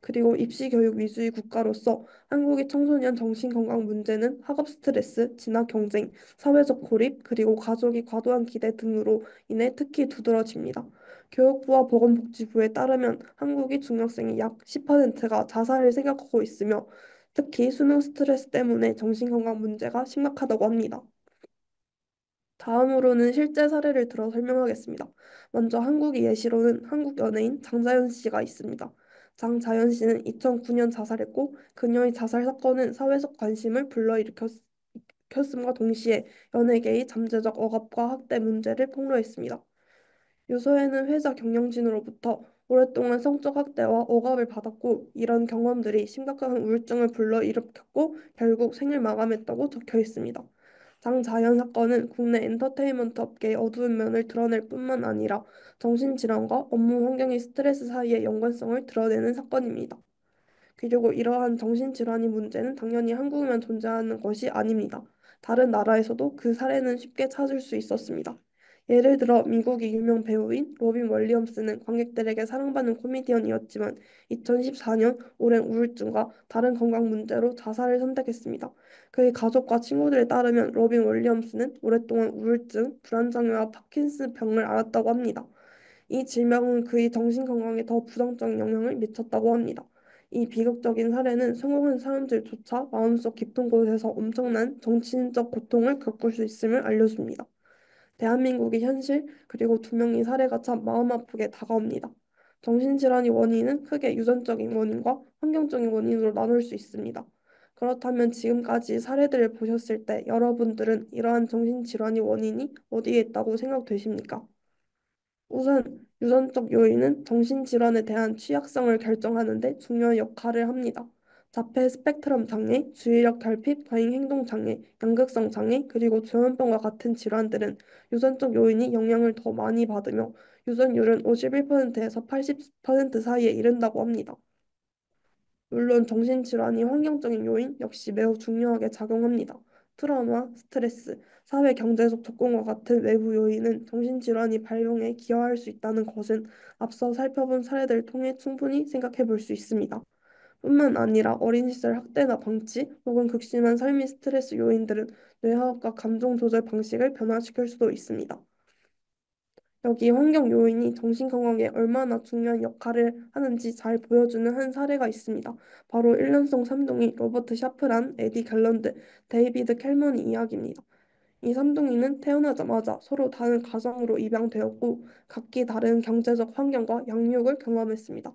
그리고 입시교육 위주의 국가로서 한국의 청소년 정신건강 문제는 학업 스트레스, 진학 경쟁, 사회적 고립, 그리고 가족이 과도한 기대 등으로 인해 특히 두드러집니다. 교육부와 보건복지부에 따르면 한국의 중학생의 약 10%가 자살을 생각하고 있으며 특히 수능 스트레스 때문에 정신건강 문제가 심각하다고 합니다. 다음으로는 실제 사례를 들어 설명하겠습니다. 먼저 한국의 예시로는 한국 연예인 장자연 씨가 있습니다. 장자연 씨는 2009년 자살했고 그녀의 자살 사건은 사회적 관심을 불러일으켰음과 동시에 연예계의 잠재적 억압과 학대 문제를 폭로했습니다. 유서에는 회사 경영진으로부터 오랫동안 성적 학대와 억압을 받았고 이런 경험들이 심각한 우울증을 불러일으켰고 결국 생을 마감했다고 적혀 있습니다. 장자연 사건은 국내 엔터테인먼트 업계의 어두운 면을 드러낼 뿐만 아니라 정신질환과 업무 환경의 스트레스 사이의 연관성을 드러내는 사건입니다. 그리고 이러한 정신질환의 문제는 당연히 한국에만 존재하는 것이 아닙니다. 다른 나라에서도 그 사례는 쉽게 찾을 수 있었습니다. 예를 들어 미국의 유명 배우인 로빈 윌리엄스는 관객들에게 사랑받는 코미디언이었지만 2014년 오랜 우울증과 다른 건강 문제로 자살을 선택했습니다. 그의 가족과 친구들에 따르면 로빈 윌리엄스는 오랫동안 우울증, 불안장애와 파킨슨 병을 앓았다고 합니다. 이 질병은 그의 정신 건강에 더 부정적인 영향을 미쳤다고 합니다. 이 비극적인 사례는 성공한 사람들조차 마음속 깊은 곳에서 엄청난 정신적 고통을 겪을 수 있음을 알려줍니다. 대한민국의 현실, 그리고 두 명의 사례가 참 마음 아프게 다가옵니다. 정신질환의 원인은 크게 유전적인 원인과 환경적인 원인으로 나눌 수 있습니다. 그렇다면 지금까지 사례들을 보셨을 때 여러분들은 이러한 정신질환의 원인이 어디에 있다고 생각되십니까? 우선 유전적 요인은 정신질환에 대한 취약성을 결정하는 데 중요한 역할을 합니다. 자폐 스펙트럼 장애, 주의력 결핍, 과잉 행동 장애, 양극성 장애, 그리고 조현병과 같은 질환들은 유전적 요인이 영향을 더 많이 받으며 유전율은 51%에서 80% 사이에 이른다고 합니다. 물론 정신질환이 환경적인 요인 역시 매우 중요하게 작용합니다. 트라우마, 스트레스, 사회 경제적 조건과 같은 외부 요인은 정신질환이 발병에 기여할 수 있다는 것은 앞서 살펴본 사례들을 통해 충분히 생각해 볼 수 있습니다. 뿐만 아니라 어린 시절 학대나 방치 혹은 극심한 삶의 스트레스 요인들은 뇌화학과 감정 조절 방식을 변화시킬 수도 있습니다. 여기 환경 요인이 정신 건강에 얼마나 중요한 역할을 하는지 잘 보여주는 한 사례가 있습니다. 바로 일란성 삼둥이 로버트 샤프란, 에디 갤런드, 데이비드 켈먼의 이야기입니다. 이 삼둥이는 태어나자마자 서로 다른 가정으로 입양되었고 각기 다른 경제적 환경과 양육을 경험했습니다.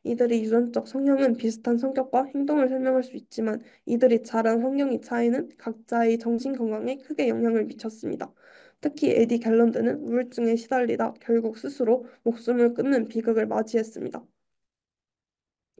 이들의 유전적 성향은 비슷한 성격과 행동을 설명할 수 있지만 이들이 자란 환경의 차이는 각자의 정신 건강에 크게 영향을 미쳤습니다. 특히 에디 갤런드는 우울증에 시달리다 결국 스스로 목숨을 끊는 비극을 맞이했습니다.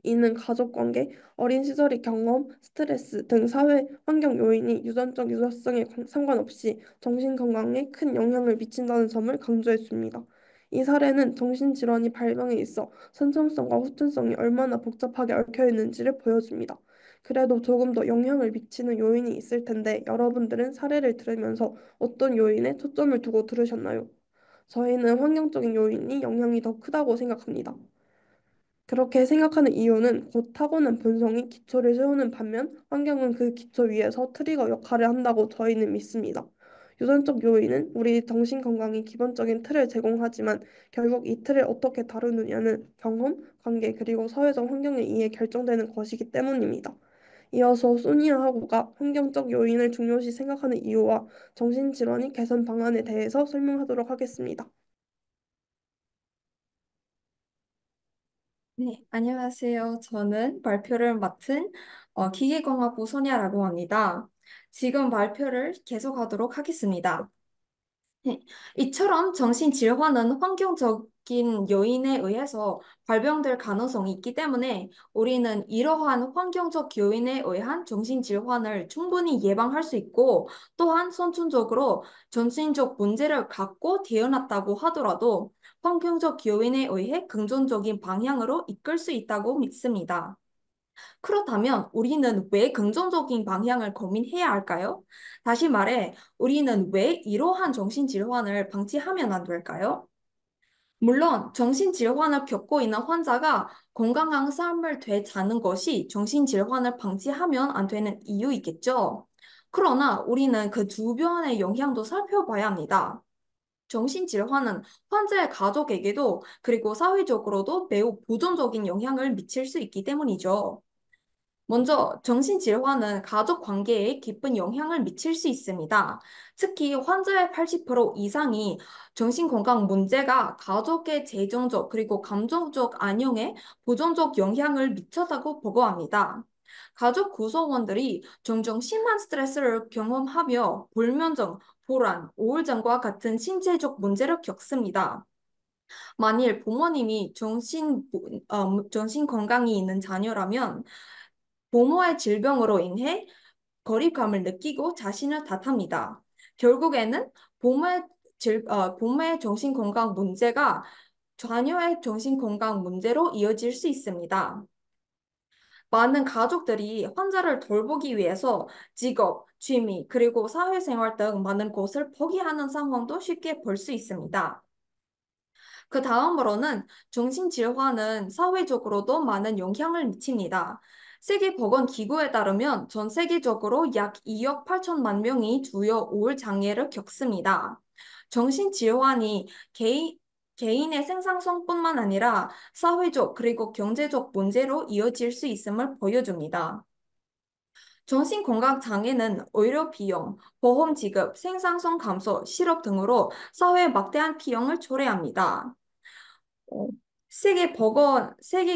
이는 가족관계, 어린 시절의 경험, 스트레스 등 사회 환경 요인이 유전적 유사성에 상관없이 정신 건강에 큰 영향을 미친다는 점을 강조해 줍니다. 이 사례는 정신질환이 발병에 있어 선천성과 후천성이 얼마나 복잡하게 얽혀 있는지를 보여줍니다. 그래도 조금 더 영향을 미치는 요인이 있을 텐데 여러분들은 사례를 들으면서 어떤 요인에 초점을 두고 들으셨나요? 저희는 환경적인 요인이 영향이 더 크다고 생각합니다. 그렇게 생각하는 이유는 곧 타고난 본성이 기초를 세우는 반면 환경은 그 기초 위에서 트리거 역할을 한다고 저희는 믿습니다. 유전적 요인은 우리 정신 건강의 기본적인 틀을 제공하지만 결국 이 틀을 어떻게 다루느냐는 경험, 관계 그리고 사회적 환경에 의해 결정되는 것이기 때문입니다. 이어서 소니아 하고가 환경적 요인을 중요시 생각하는 이유와 정신질환의 개선 방안에 대해서 설명하도록 하겠습니다. 네, 안녕하세요. 저는 발표를 맡은 기계공학부 소니아라고 합니다. 지금 발표를 계속하도록 하겠습니다. 네, 이처럼 정신질환은 환경적인 요인에 의해서 발병될 가능성이 있기 때문에 우리는 이러한 환경적 요인에 의한 정신질환을 충분히 예방할 수 있고 또한 선천적으로 정신적 문제를 갖고 태어났다고 하더라도 환경적 요인에 의해 긍정적인 방향으로 이끌 수 있다고 믿습니다. 그렇다면 우리는 왜 긍정적인 방향을 고민해야 할까요? 다시 말해, 우리는 왜 이러한 정신질환을 방치하면 안 될까요? 물론 정신질환을 겪고 있는 환자가 건강한 삶을 되자는 것이 정신질환을 방치하면 안 되는 이유이겠죠. 그러나 우리는 그 주변의 영향도 살펴봐야 합니다. 정신질환은 환자의 가족에게도 그리고 사회적으로도 매우 부정적인 영향을 미칠 수 있기 때문이죠. 먼저 정신질환은 가족 관계에 깊은 영향을 미칠 수 있습니다. 특히 환자의 80% 이상이 정신건강 문제가 가족의 재정적 그리고 감정적 안녕에 부정적 영향을 미쳤다고 보고합니다. 가족 구성원들이 종종 심한 스트레스를 경험하며 불면증, 불안, 우울증과 같은 신체적 문제를 겪습니다. 만일 부모님이 정신 건강이 있는 자녀라면 부모의 질병으로 인해 거리감을 느끼고 자신을 탓합니다. 결국에는 부모의 정신건강 문제가 자녀의 정신건강 문제로 이어질 수 있습니다. 많은 가족들이 환자를 돌보기 위해서 직업, 취미, 그리고 사회생활 등 많은 것을 포기하는 상황도 쉽게 볼 수 있습니다. 그 다음으로는 정신질환은 사회적으로도 많은 영향을 미칩니다. 세계보건기구에 따르면 전 세계적으로 약 2억 8천만 명이 주요 우울 장애를 겪습니다. 정신질환이 개인, 개인의 생산성뿐만 아니라 사회적 그리고 경제적 문제로 이어질 수 있음을 보여줍니다. 정신건강장애는 의료 비용, 보험 지급, 생산성 감소, 실업 등으로 사회에 막대한 비용을 초래합니다. 어, 세계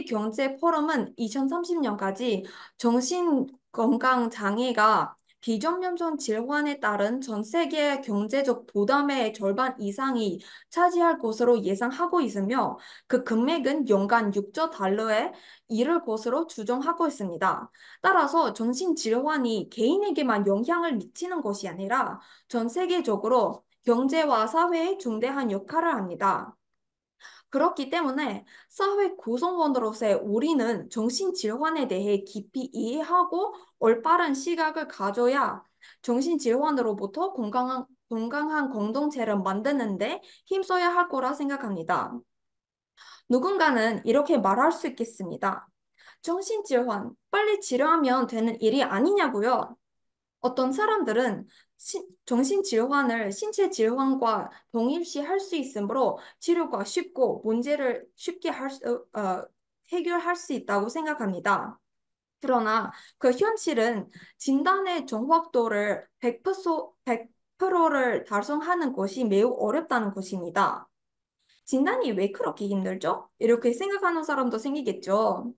경제 포럼은 2030년까지 정신건강장애가 비전염성 질환에 따른 전 세계 경제적 부담의 절반 이상이 차지할 것으로 예상하고 있으며 그 금액은 연간 6조 달러에 이를 것으로 추정하고 있습니다. 따라서 정신질환이 개인에게만 영향을 미치는 것이 아니라 전 세계적으로 경제와 사회에 중대한 역할을 합니다. 그렇기 때문에 사회 구성원으로서의 우리는 정신질환에 대해 깊이 이해하고 올바른 시각을 가져야 정신질환으로부터 건강한 공동체를 만드는데 힘써야 할 거라 생각합니다. 누군가는 이렇게 말할 수 있겠습니다. 정신질환, 빨리 치료하면 되는 일이 아니냐고요. 어떤 사람들은 정신질환을 신체질환과 동일시할 수 있으므로 치료가 쉽고 문제를 쉽게 해결할 수 있다고 생각합니다. 그러나 그 현실은 진단의 정확도를 100%를 달성하는 것이 매우 어렵다는 것입니다. 진단이 왜 그렇게 힘들죠? 이렇게 생각하는 사람도 생기겠죠.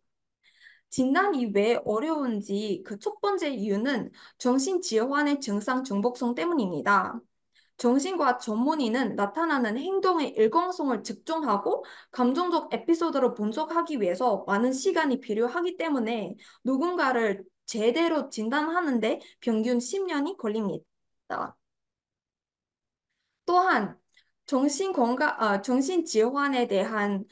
진단이 왜 어려운지 그 첫 번째 이유는 정신질환의 증상 중복성 때문입니다. 정신과 전문의는 나타나는 행동의 일관성을 측정하고 감정적 에피소드를 분석하기 위해서 많은 시간이 필요하기 때문에 누군가를 제대로 진단하는데 평균 10년이 걸립니다. 또한 정신질환에 대한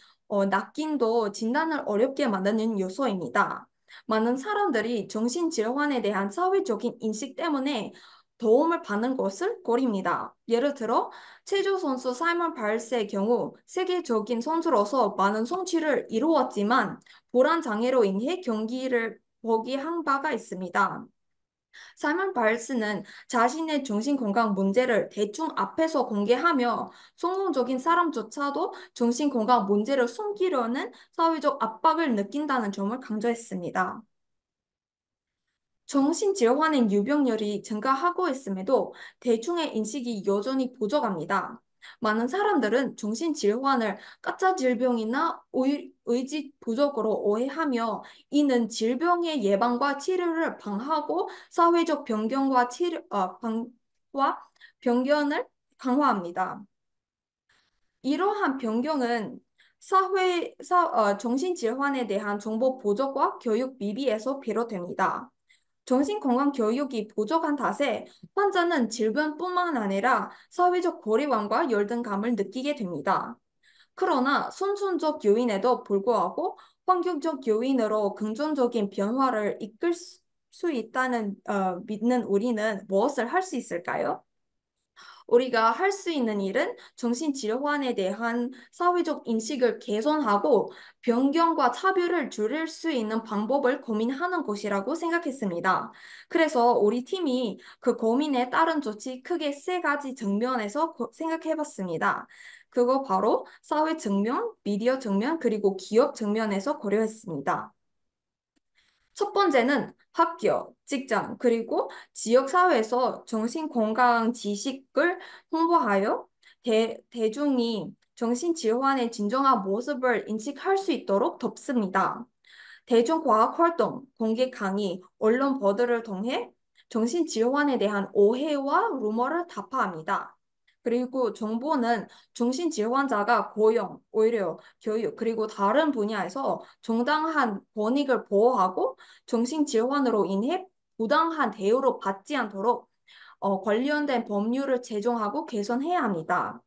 낙인도 진단을 어렵게 만드는 요소입니다. 많은 사람들이 정신질환에 대한 사회적인 인식 때문에 도움을 받는 것을 고립니다. 예를 들어 체조 선수 사이먼 바일스의 경우 세계적인 선수로서 많은 성취를 이루었지만 불안 장애로 인해 경기를 포기한 바가 있습니다. 사이먼 바일스는 자신의 정신건강 문제를 대중 앞에서 공개하며 성공적인 사람조차도 정신건강 문제를 숨기려는 사회적 압박을 느낀다는 점을 강조했습니다. 정신질환의 유병률이 증가하고 있음에도 대중의 인식이 여전히 부족합니다. 많은 사람들은 정신질환을 가짜 질병이나 의지 부족으로 오해하며 이는 질병의 예방과 치료를 방하고 사회적 변경을 강화합니다. 이러한 변경은 정신질환에 대한 정보 부족과 교육 미비에서 비롯됩니다. 정신건강 교육이 부족한 탓에 환자는 질병뿐만 아니라 사회적 고립감과 열등감을 느끼게 됩니다. 그러나 선천적 요인에도 불구하고 환경적 요인으로 긍정적인 변화를 이끌 수 있다는 믿는 우리는 무엇을 할 수 있을까요? 우리가 할 수 있는 일은 정신질환에 대한 사회적 인식을 개선하고 변경과 차별을 줄일 수 있는 방법을 고민하는 것이라고 생각했습니다. 그래서 우리 팀이 그 고민에 따른 조치 크게 세 가지 측면에서 생각해 봤습니다. 그거 바로 사회 측면, 미디어 측면, 그리고 기업 측면에서 고려했습니다. 첫 번째는 학교, 직장, 그리고 지역사회에서 정신건강 지식을 홍보하여 대중이 정신질환의 진정한 모습을 인식할 수 있도록 돕습니다. 대중과학 활동, 공개 강의, 언론 보도를 통해 정신질환에 대한 오해와 루머를 타파합니다. 그리고 정부는 정신질환자가 고용, 의료, 교육, 그리고 다른 분야에서 정당한 권익을 보호하고 정신질환으로 인해 부당한 대우를 받지 않도록 관련된 법률을 제정하고 개선해야 합니다.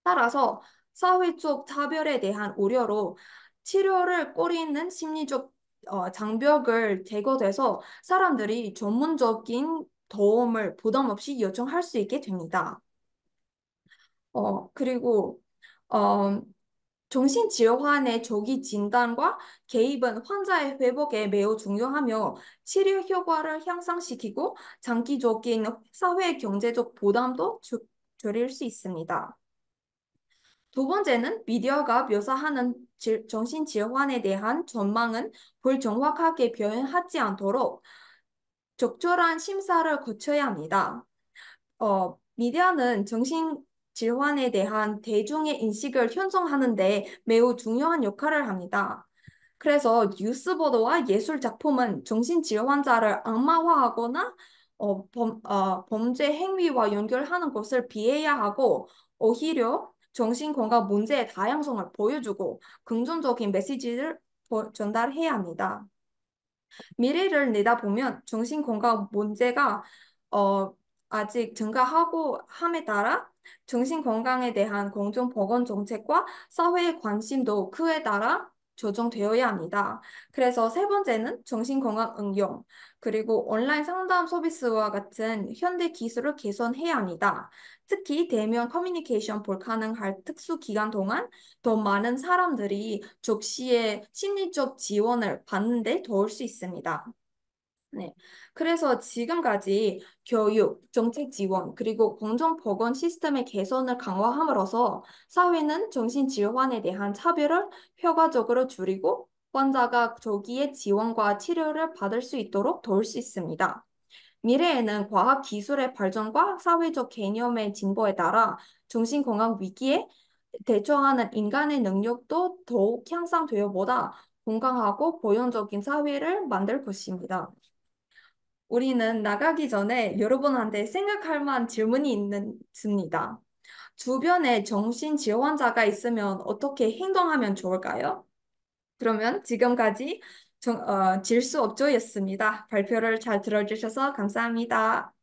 따라서 사회적 차별에 대한 우려로 치료를 꺼리는 심리적 장벽을 제거돼서 사람들이 전문적인 도움을 부담 없이 요청할 수 있게 됩니다. 그리고 어, 정신질환의 조기 진단과 개입은 환자의 회복에 매우 중요하며 치료 효과를 향상시키고 장기적인 사회 경제적 부담도 줄일 수 있습니다. 두 번째는 미디어가 묘사하는 정신질환에 대한 전망은 불정확하게 표현하지 않도록 적절한 심사를 거쳐야 합니다. 미디어는 정신질환에 대한 대중의 인식을 형성하는 데 매우 중요한 역할을 합니다. 그래서 뉴스 보도와 예술 작품은 정신질환자를 악마화하거나 범죄 행위와 연결하는 것을 피해야 하고 오히려 정신건강 문제의 다양성을 보여주고 긍정적인 메시지를 전달해야 합니다. 미래를 내다보면 정신건강 문제가 어, 아직 증가하고 함에 따라 정신건강에 대한 공정보건 정책과 사회의 관심도 그에 따라 조정되어야 합니다. 그래서 세 번째는 정신건강 응용, 그리고 온라인 상담 서비스와 같은 현대 기술을 개선해야 합니다. 특히 대면 커뮤니케이션 불가능할 특수 기간 동안 더 많은 사람들이 적시에 심리적 지원을 받는 데 도울 수 있습니다. 네. 그래서 지금까지 교육, 정책 지원, 그리고 공정보건 시스템의 개선을 강화함으로써 사회는 정신질환에 대한 차별을 효과적으로 줄이고 환자가 조기에 지원과 치료를 받을 수 있도록 도울 수 있습니다. 미래에는 과학 기술의 발전과 사회적 개념의 진보에 따라 정신건강 위기에 대처하는 인간의 능력도 더욱 향상되어보다 건강하고 보편적인 사회를 만들 것입니다. 우리는 나가기 전에 여러분한테 생각할 만한 질문이 있습니다. 주변에 정신질환자가 있으면 어떻게 행동하면 좋을까요? 그러면 지금까지 질수 없죠였습니다. 발표를 잘 들어주셔서 감사합니다.